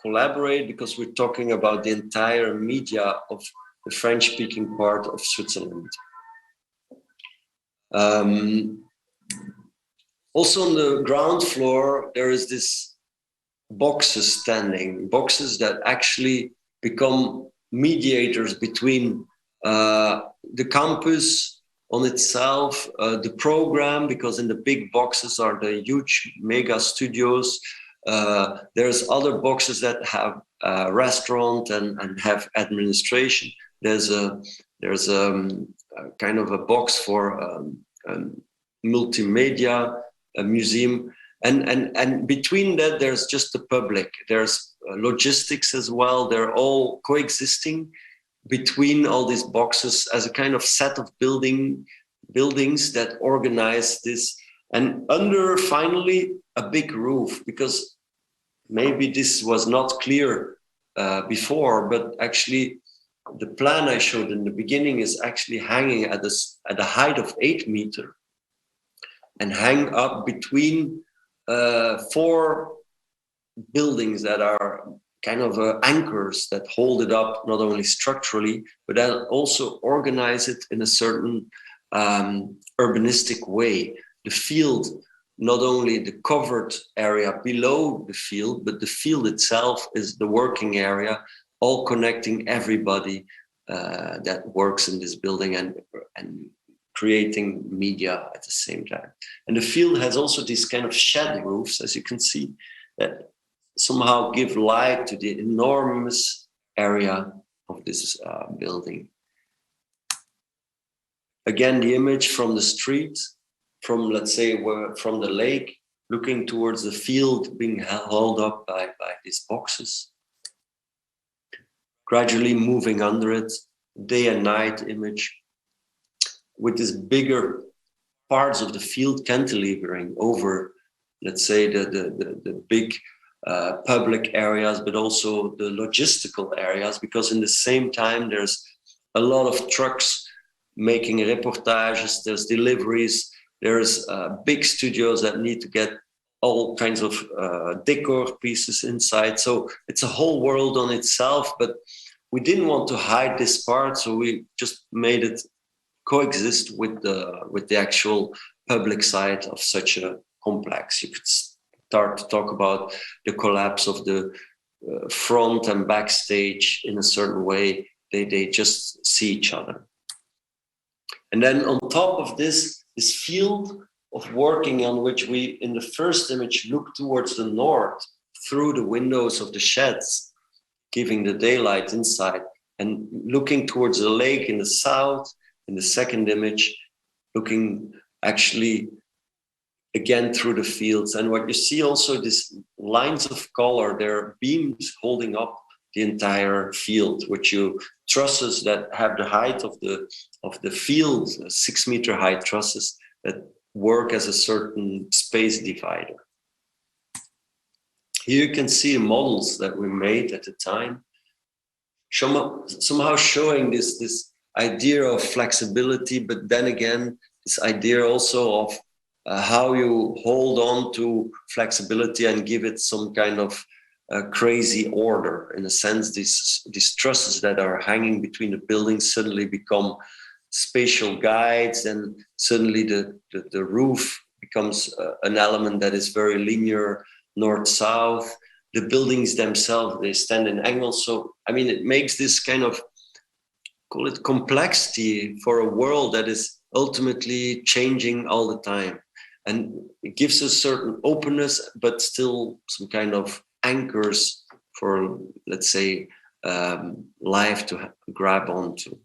collaborate, because we're talking about the entire media of the French-speaking part of Switzerland. Also on the ground floor, there is this boxes standing, boxes that actually become mediators between the campus on itself, the program, because in the big boxes are the huge mega studios. There's other boxes that have a restaurant and have administration. There's a kind of a box for multimedia, a museum, and between that there's just the public. There's logistics as well. They're all coexisting between all these boxes as a kind of set of buildings that organize this, and under finally a big roof, because maybe this was not clear before, but actually the plan I showed in the beginning is actually hanging at a height of 8 meters and hang up between 4 buildings that are kind of anchors that hold it up, not only structurally, but then also organize it in a certain urbanistic way. The field, not only the covered area below the field, but the field itself is the working area, all connecting everybody that works in this building and creating media at the same time. And the field has also these kind of shed roofs, as you can see, that somehow give light to the enormous area of this building. Again, the image from the street, from, let's say, from the lake, looking towards the field being held up by these boxes. Gradually moving under it, day and night image, with this bigger parts of the field cantilevering over, let's say, the big public areas, but also the logistical areas, because in the same time there's a lot of trucks making reportages, there's deliveries, there's big studios that need to get all kinds of decor pieces inside. So it's a whole world on itself, but we didn't want to hide this part, so we just made it coexist with the actual public side of such a complex. You could start to talk about the collapse of the front and backstage in a certain way. They just see each other. And then on top of this field of working on which we, in the first image, look towards the north through the windows of the sheds, giving the daylight inside, and looking towards the lake in the south, in the second image, looking actually again through the fields. And what you see also, these lines of color, they're beams holding up the entire field, which you trusses that have the height of the field, 6 meter high trusses that work as a certain space divider. Here you can see the models that we made at the time, somehow showing this idea of flexibility, but then again, this idea also of how you hold on to flexibility and give it some kind of crazy order. In a sense, these trusses that are hanging between the buildings suddenly become spatial guides, and suddenly the roof becomes an element that is very linear, north-south. The buildings themselves, they stand in angles. So, I mean, it makes this kind of, call it complexity for a world that is ultimately changing all the time. And it gives a certain openness, but still some kind of anchors for, let's say, life to grab onto.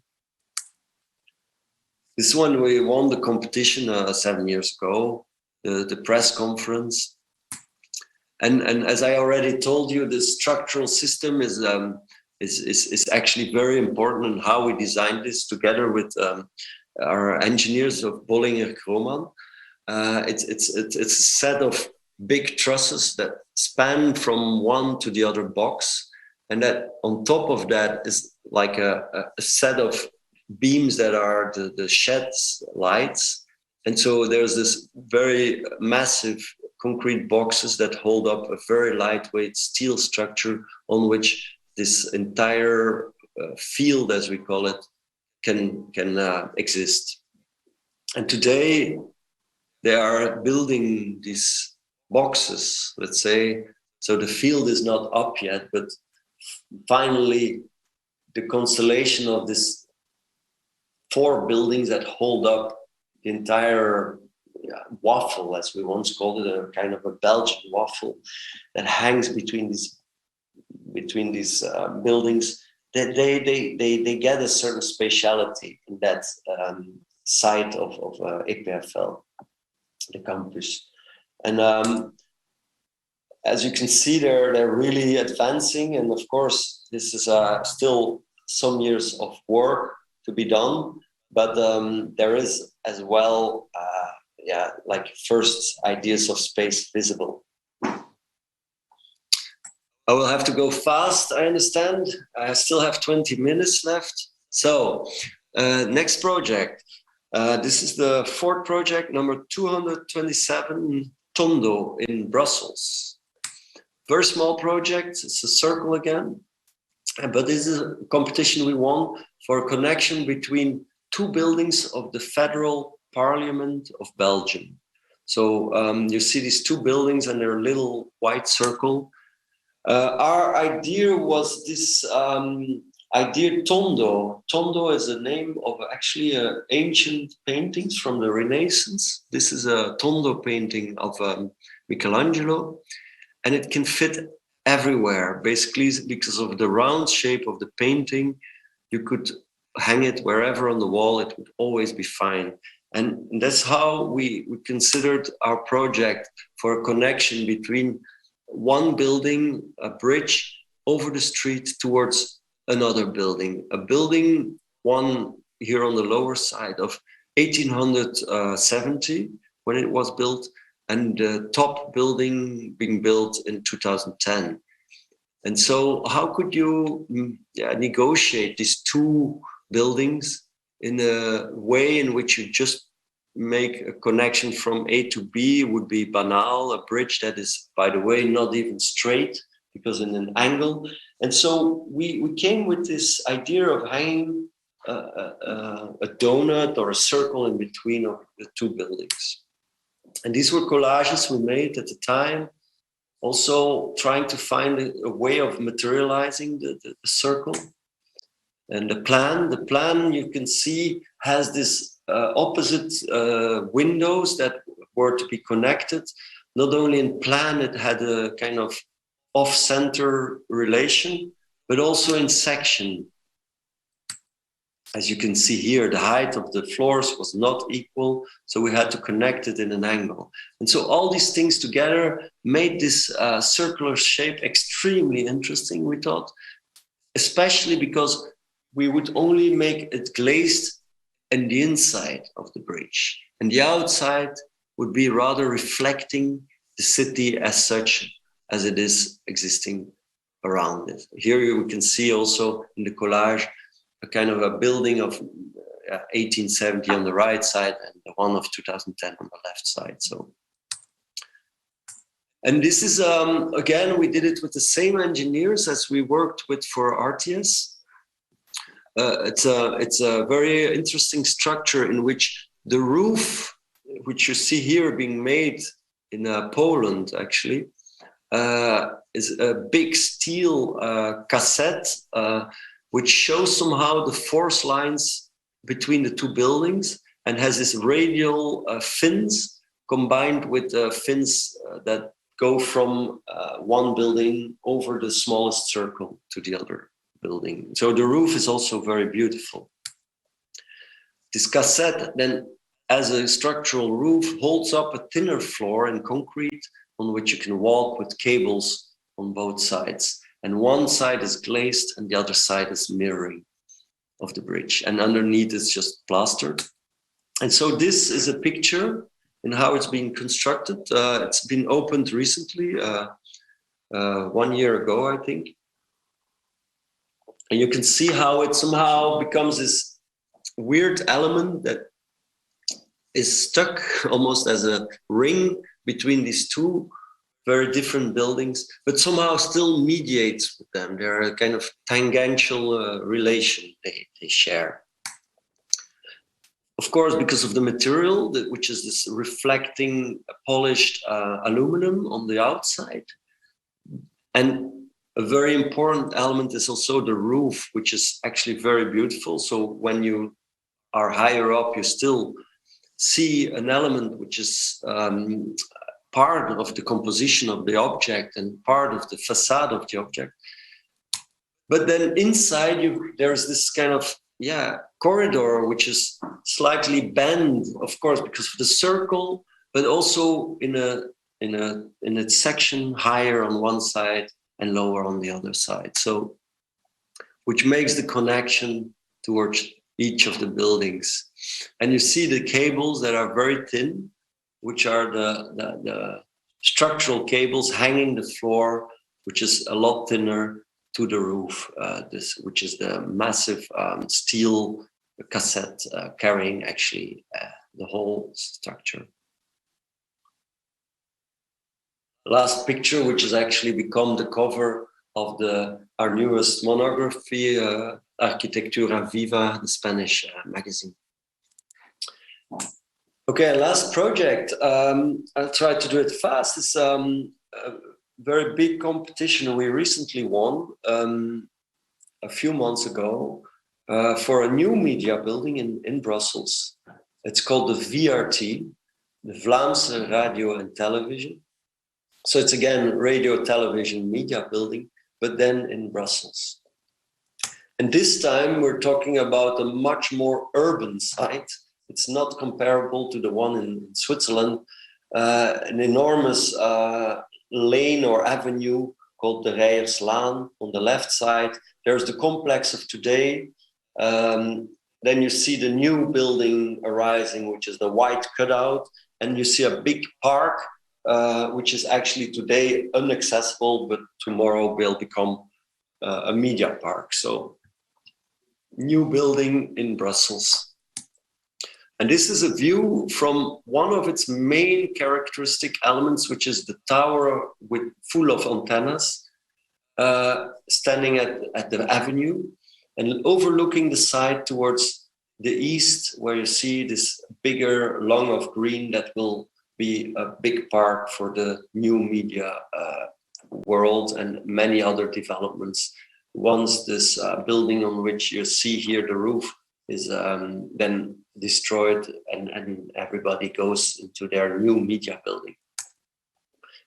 This one, we won the competition 7 years ago, the press conference. And as I already told you, the structural system is actually very important in how we designed this together with our engineers of Bollinger Kroman. It's a set of big trusses that span from one to the other box, and that on top of that is like a set of beams that are the sheds lights. And so there's this very massive concrete boxes that hold up a very lightweight steel structure on which this entire field, as we call it, can exist. And today they are building these boxes, let's say, So the field is not up yet, but finally the constellation of this 4 buildings that hold up the entire waffle, as we once called it, a kind of a Belgian waffle that hangs between these buildings, that they get a certain spatiality in that site of EPFL, the campus. And as you can see, they're really advancing. And of course, this is still some years of work to be done, but there is as well, like first ideas of space visible. I will have to go fast, I understand. I still have 20 minutes left. So, next project. This is the 4th project, number 227, Tondo in Brussels. Very small project, it's a circle again. But this is a competition we won for a connection between 2 buildings of the Federal Parliament of Belgium. So you see these 2 buildings and their little white circle. Our idea was this idea Tondo. Tondo is the name of actually ancient paintings from the Renaissance. This is a Tondo painting of Michelangelo, and it can fit everywhere, basically because of the round shape of the painting. You could hang it wherever on the wall, it would always be fine. And that's how we considered our project, for a connection between one building, a bridge over the street towards another building. A building, one here on the lower side of 1870 when it was built, and the top building being built in 2010. And so how could you negotiate these 2 buildings in a way in which you just make a connection from A to B? Would be banal, a bridge that is, by the way, not even straight because in an angle. And so we came with this idea of hanging a donut or a circle in between of the 2 buildings. And these were collages we made at the time, also trying to find a way of materializing the circle. And the plan you can see has this opposite windows that were to be connected. Not only in plan, it had a kind of off-center relation, but also in section. As you can see here, the height of the floors was not equal, so we had to connect it in an angle. And so all these things together made this circular shape extremely interesting, we thought, especially because we would only make it glazed in the inside of the bridge. And the outside would be rather reflecting the city as such as it is existing around it. Here you can see also in the collage a kind of a building of 1870 on the right side and the one of 2010 on the left side. So, and this is, again, we did it with the same engineers as we worked with for RTS. It's a very interesting structure in which the roof, which you see here being made in Poland, actually, is a big steel cassette, which shows somehow the force lines between the 2 buildings and has this radial fins combined with fins that go from one building over the smallest circle to the other building. So the roof is also very beautiful. This cassette then, as a structural roof, holds up a thinner floor in concrete on which you can walk with cables on both sides. And one side is glazed and the other side is mirroring of the bridge. And underneath is just plastered. And so this is a picture in how it's being constructed. It's been opened recently, 1 year ago, I think. And you can see how it somehow becomes this weird element that is stuck almost as a ring between these 2 very different buildings, but somehow still mediates with them. They're a kind of tangential relation they share. Of course, because of the material, which is this reflecting polished aluminum on the outside, And a very important element is also the roof, which is actually very beautiful. So when you are higher up, you still see an element which is part of the composition of the object and part of the facade of the object. But then inside you, there's this kind of corridor which is slightly bent, of course, because of the circle, but also in a section higher on one side and lower on the other side. So, which makes the connection towards each of the buildings. And you see the cables that are very thin, which are the structural cables hanging the floor, which is a lot thinner to the roof, which is the massive steel cassette carrying actually the whole structure. Last picture, which has actually become the cover of our newest monography, Architekúry Viva, the Spanish magazine. Okay, last project. I'll try to do it fast. It's a very big competition we recently won a few months ago for a new media building in Brussels. It's called the VRT, the Vlaamse Radio and Television. So it's again radio, television, media building, but then in Brussels. And this time we're talking about a much more urban site. It's not comparable to the one in Switzerland, an enormous lane or avenue called the Rijerslaan on the left side. There's the complex of today. Then you see the new building arising, which is the white cutout, and you see a big park, which is actually today inaccessible, but tomorrow will become a media park. So, new building in Brussels. And this is a view from one of its main characteristic elements, which is the tower full of antennas, standing at the avenue and overlooking the side towards the east, where you see this bigger lung of green that will be a big park for the new media world and many other developments. Once this building on which you see here the roof is then destroyed and everybody goes into their new media building.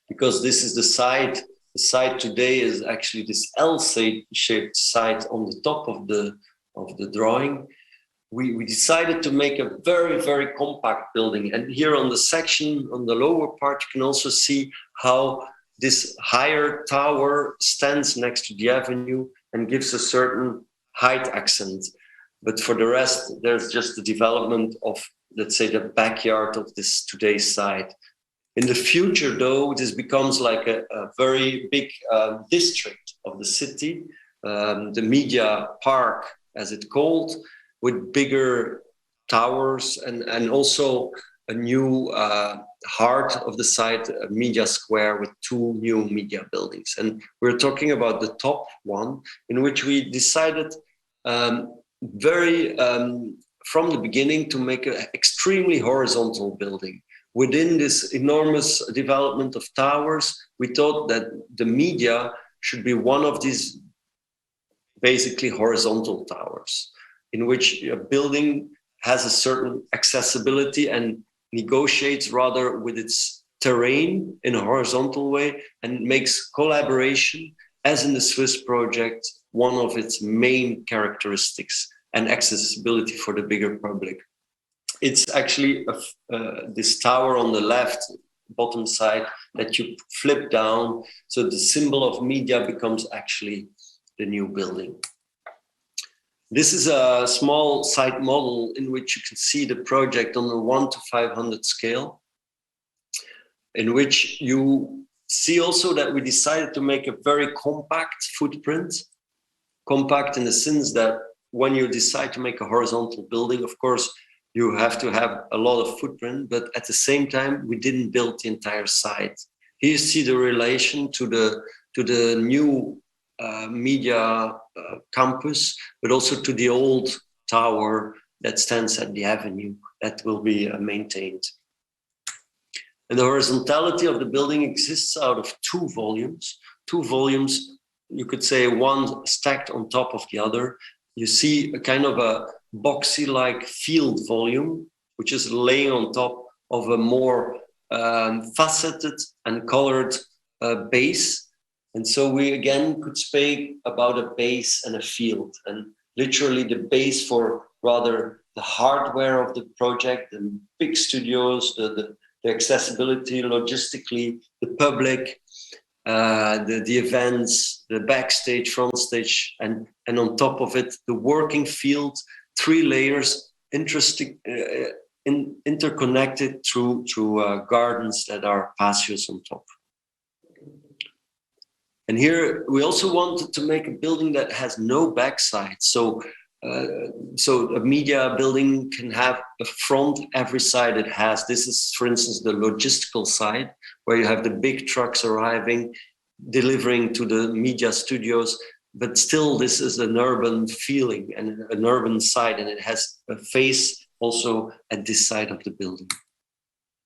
Because this is the site today is actually this L-shaped site on the top of the drawing. We decided to make a very, very compact building. And here on the section, on the lower part, you can also see how this higher tower stands next to the avenue and gives a certain height accent. But for the rest, there's just the development of, let's say, the backyard of this today's site. In the future, though, this becomes like a very big district of the city, the media park, as it's called, with bigger towers and also a new heart of the site, a media square with 2 new media buildings. And we're talking about the top one, in which we decided from the beginning to make an extremely horizontal building. Within this enormous development of towers, we thought that the media should be one of these basically horizontal towers, in which a building has a certain accessibility and negotiates rather with its terrain in a horizontal way and makes collaboration, as in the Swiss project, one of its main characteristics and accessibility for the bigger public. It's actually this tower on the left bottom side that you flip down, so the symbol of media becomes actually the new building. This is a small site model in which you can see the project on a 1 to 500 scale, in which you see also that we decided to make a very compact footprint. Compact in the sense that when you decide to make a horizontal building, of course, you have to have a lot of footprint, but at the same time, we didn't build the entire site. Here you see the relation to the new media campus, but also to the old tower that stands at the avenue that will be maintained. And the horizontality of the building exists out of 2 volumes. two volumes, you could say one stacked on top of the other. You see a kind of a boxy-like field volume, which is laying on top of a more faceted and colored base. And so we again could speak about a base and a field, and literally the base for rather the hardware of the project, the big studios, the accessibility logistically, the public, the events, the backstage, front stage, and on top of it, the working field, 3 layers, interconnected through gardens that are patios on top. And here we also wanted to make a building that has no backside. So a media building can have a front every side it has. This is, for instance, the logistical side, where you have the big trucks arriving, delivering to the media studios. But still, this is an urban feeling and an urban side, and it has a face also at this side of the building.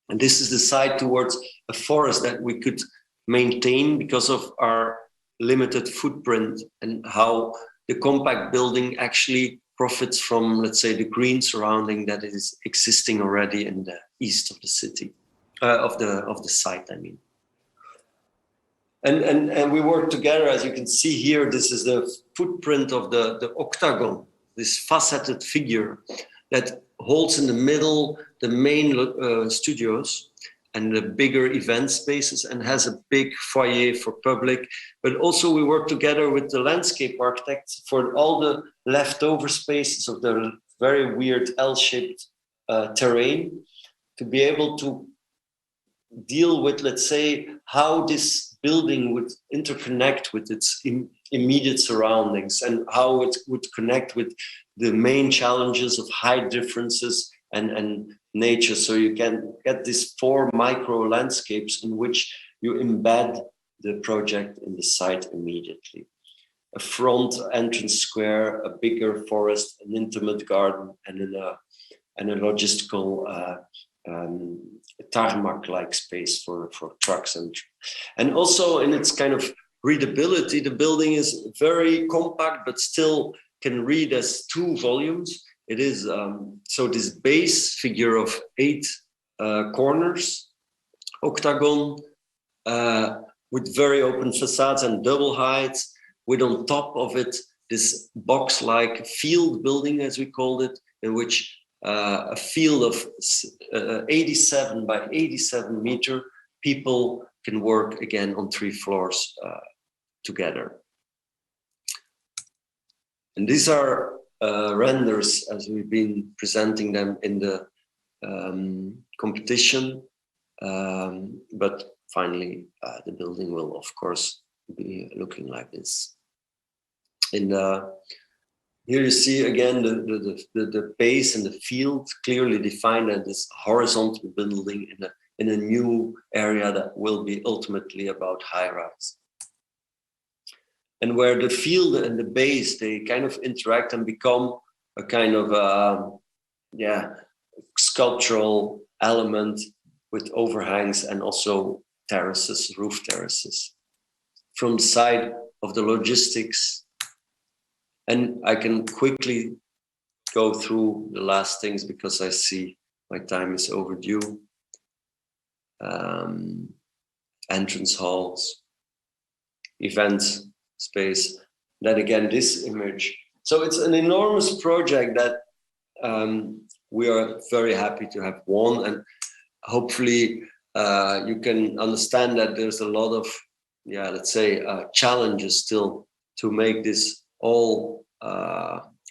And this is the side towards a forest that we could maintain because of our limited footprint and how the compact building actually profits from, let's say, the green surrounding that is existing already in the east of the city, of the site, I mean. And we work together, as you can see here. This is the footprint of the octagon, this faceted figure that holds in the middle the main studios and the bigger event spaces, and has a big foyer for public. But also we work together with the landscape architects for all the leftover spaces of the very weird L-shaped terrain, to be able to deal with, let's say, how this building would interconnect with its immediate surroundings, and how it would connect with the main challenges of height differences and nature. So you can get these 4 micro landscapes in which you embed the project in the site immediately. A front entrance square, a bigger forest, an intimate garden, and a logistical tarmac-like space for trucks. And also in its kind of readability, the building is very compact, but still can read as 2 volumes. It is, so this base figure of 8 corners, octagon, with very open facades and double heights, with on top of it this box-like field building, as we called it, in which a field of 87 by 87 meter, people can work again on 3 floors together. And these are renders as we've been presenting them in the competition, but finally the building will of course be looking like this. And here you see again the base and the field clearly defined as this horizontal building in a new area that will be ultimately about high rise. And where the field and the base, they kind of interact and become a kind of sculptural element with overhangs and also terraces, roof terraces, from the side of the logistics. And I can quickly go through the last things because I see my time is overdue. Entrance halls, events space, then again this image. So it's an enormous project that we are very happy to have won, and hopefully you can understand that there's a lot of let's say challenges still to make this all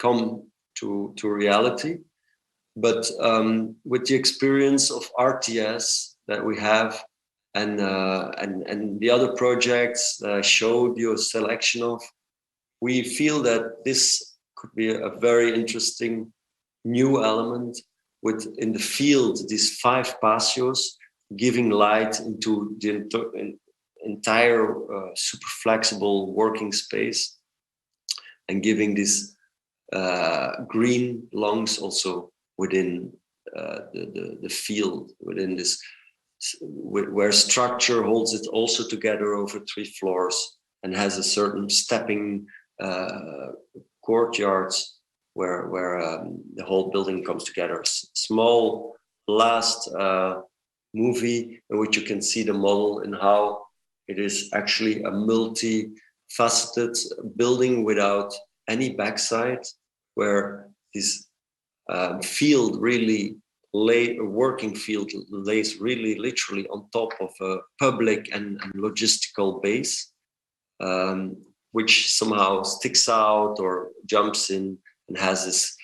come to reality. But with the experience of RTS that we have, and the other projects that I showed you a selection of, we feel that this could be a very interesting new element in the field, these 5 patios, giving light into the entire super flexible working space, and giving this green lungs also within the field, within this, where structure holds it also together over 3 floors, and has a certain stepping courtyards where the whole building comes together. Small last movie in which you can see the model and how it is actually a multi-faceted building without any backside, where this field really working field lays really literally on top of a public and logistical base, which somehow sticks out or jumps in and has this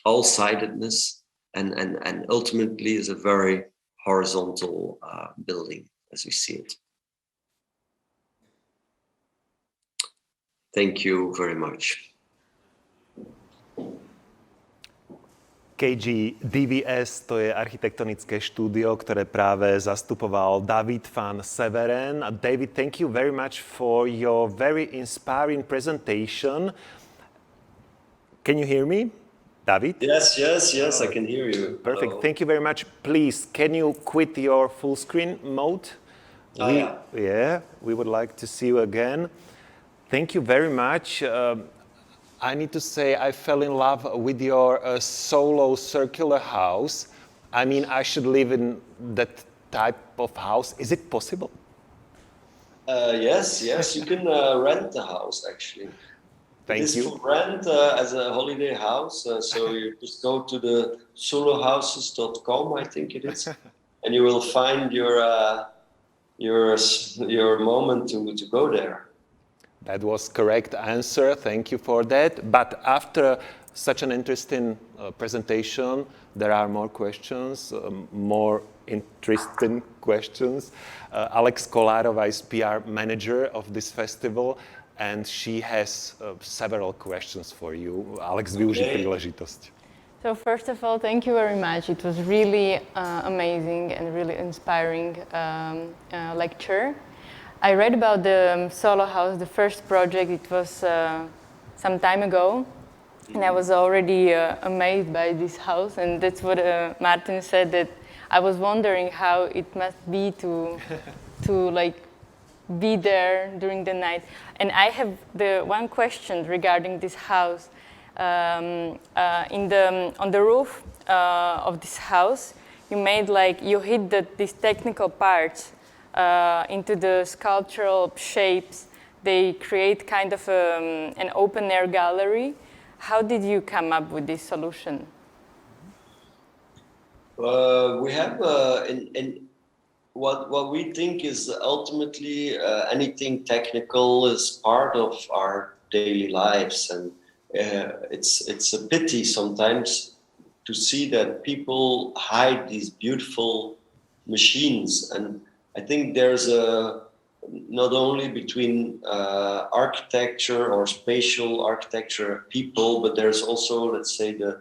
all-sidedness and ultimately is a very horizontal building as we see it. Thank you very much. Kgdvs to je architektonické štúdio, ktoré práve zastupoval David Van Severen. David, thank you very much for your very inspiring presentation. Can you hear me, David? Yes, I can hear you. Perfect. Hello. Thank you very much. Please, can you quit your full screen mode? Yeah, we would like to see you again. Thank you very much. I need to say I fell in love with your solo circular house. I mean, I should live in that type of house. Is it possible? Yes, you can rent the house actually. Thank you. It is for rent as a holiday house. So you just go to the solohouses.com, I think it is, and you will find your moment to go there. That was correct answer. Thank you for that. But after such an interesting presentation, there are more questions, more interesting questions. Alex Kolárova is PR manager of this festival, and she has several questions for you. Alex, využij príležitosť. So first of all, thank you very much. It was really amazing and really inspiring lecture. I read about the solo house, the first project. It was some time ago, and I was already amazed by this house. And that's what Martin said. That I was wondering how it must be to like be there during the night. And I have the one question regarding this house. On the roof of this house, you hid these technical parts. Into the sculptural shapes, they create kind of an open-air gallery. How did you come up with this solution? We have what we think is ultimately anything technical is part of our daily lives, and it's a pity sometimes to see that people hide these beautiful machines. And I think there's not only between architecture or spatial architecture people, but there's also, let's say, the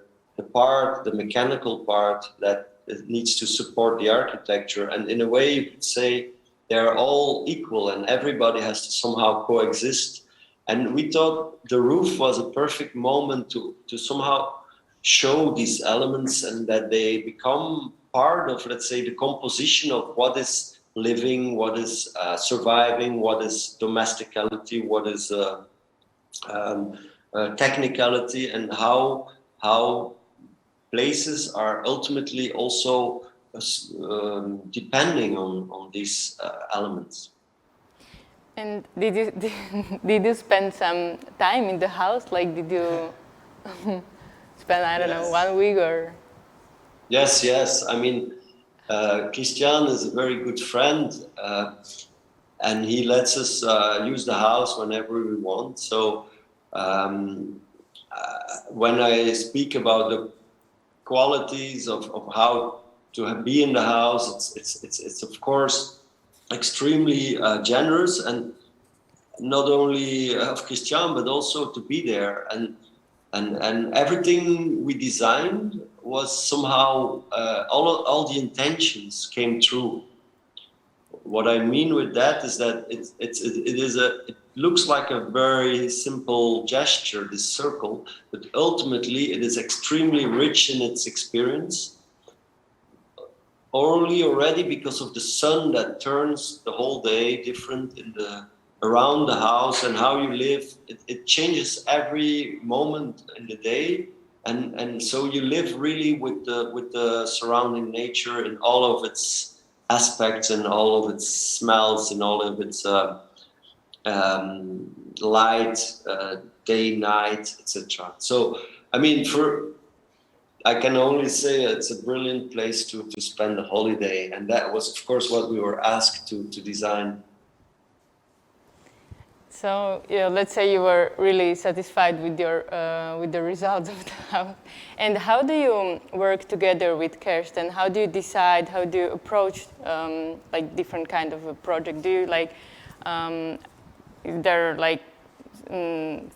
mechanical part that needs to support the architecture. And in a way, you could say they're all equal and everybody has to somehow coexist. And we thought the roof was a perfect moment to somehow show these elements and that they become part of, let's say, the composition of what is living, what is surviving, what is domesticality, what is technicality, and how places are ultimately also depending on these elements. And did you spend some time in the house? Like, did you spend, I don't know, 1 week or? Yes. I mean, Christian is a very good friend, and he lets us use the house whenever we want. So when I speak about the qualities of how to be in the house, it's of course extremely generous, and not only of Christian but also to be there, and everything we designed was somehow all the intentions came true. What I mean with that is that it looks like a very simple gesture, this circle, but ultimately it is extremely rich in its experience. Already because of the sun that turns the whole day different in around the house and how you live, it changes every moment in the day. And so you live really with the surrounding nature in all of its aspects and all of its smells and all of its light, day, night, etc. So, I mean, I can only say it's a brilliant place to spend a holiday, and that was, of course, what we were asked to design. So, let's say you were really satisfied with the results of the house. And how do you work together with Kersten? How do you decide? How do you approach like different kind of a project? Do you like? Is there like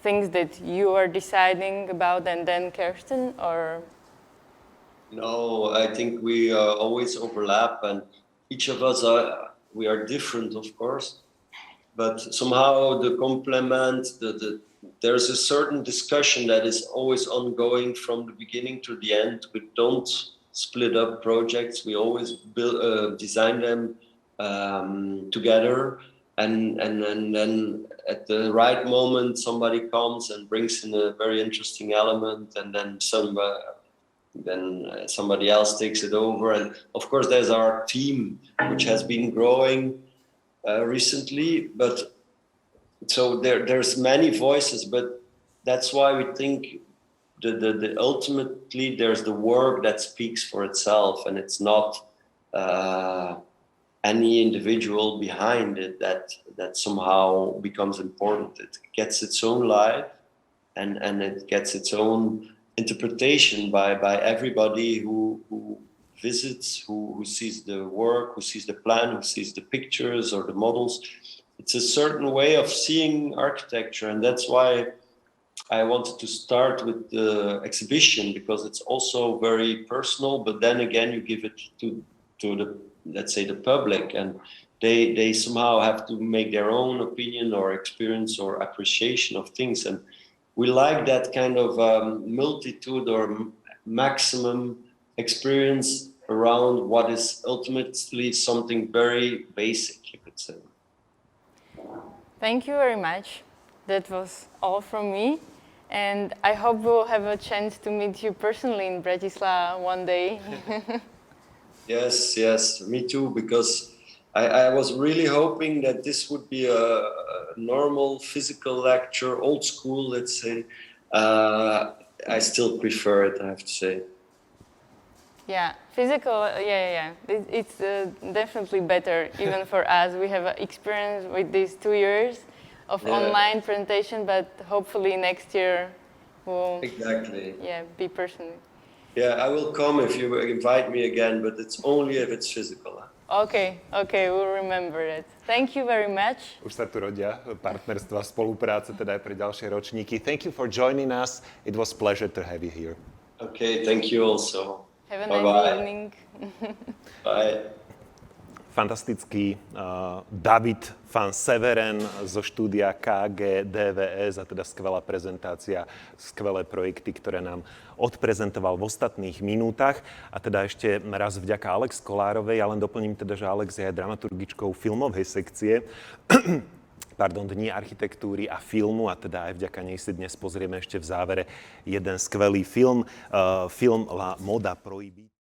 things that you are deciding about and then Kersten, or? No, I think we always overlap, and each of us we are different, of course. But somehow the complement, there's a certain discussion that is always ongoing from the beginning to the end. We don't split up projects. We always design them together. And then at the right moment, somebody comes and brings in a very interesting element, and then somebody else takes it over. And of course, there's our team, which has been growing recently, but so there's many voices, but that's why we think the ultimately there's the work that speaks for itself, and it's not any individual behind it that somehow becomes important. It gets its own life, and it gets its own interpretation by everybody who visits, who sees the work, who sees the plan, who sees the pictures or the models. It's a certain way of seeing architecture, and that's why I wanted to start with the exhibition, because it's also very personal, but then again you give it to the, let's say, the public, and they somehow have to make their own opinion or experience or appreciation of things. And we like that kind of multitude or maximum experience around what is ultimately something very basic, you could say. Thank you very much. That was all from me. And I hope we'll have a chance to meet you personally in Bratislava one day. Yes, me too, because I was really hoping that this would be a normal physical lecture, old school, let's say. I still prefer it, I have to say. Yeah, physical, yeah. It's definitely better, even for us. We have experience with these 2 years of online presentation, but hopefully next year we'll be personally. Yeah, I will come if you invite me again, but it's only if it's physical. Okay, we'll remember it. Thank you very much. Už sa tu rodia partnerstva, spolupráce teda aj pre ďalšie ročníky. Thank you for joining us. It was a pleasure to have you here. Okay, thank you also. Have a nice evening. Bye. Fantastický David Van Severen zo štúdia Kgdvs, a teda skvelá prezentácia, skvelé projekty, ktoré nám odprezentoval v ostatných minútach. A teda ešte raz vďaka Alex Kolárovej, ja len doplním teda, že Alex je aj dramaturgičkou filmovej sekcie, Dní architektúry a filmu, a teda aj vďaka nej si dnes pozrieme ešte v závere jeden skvelý film, film La Moda Prohibita.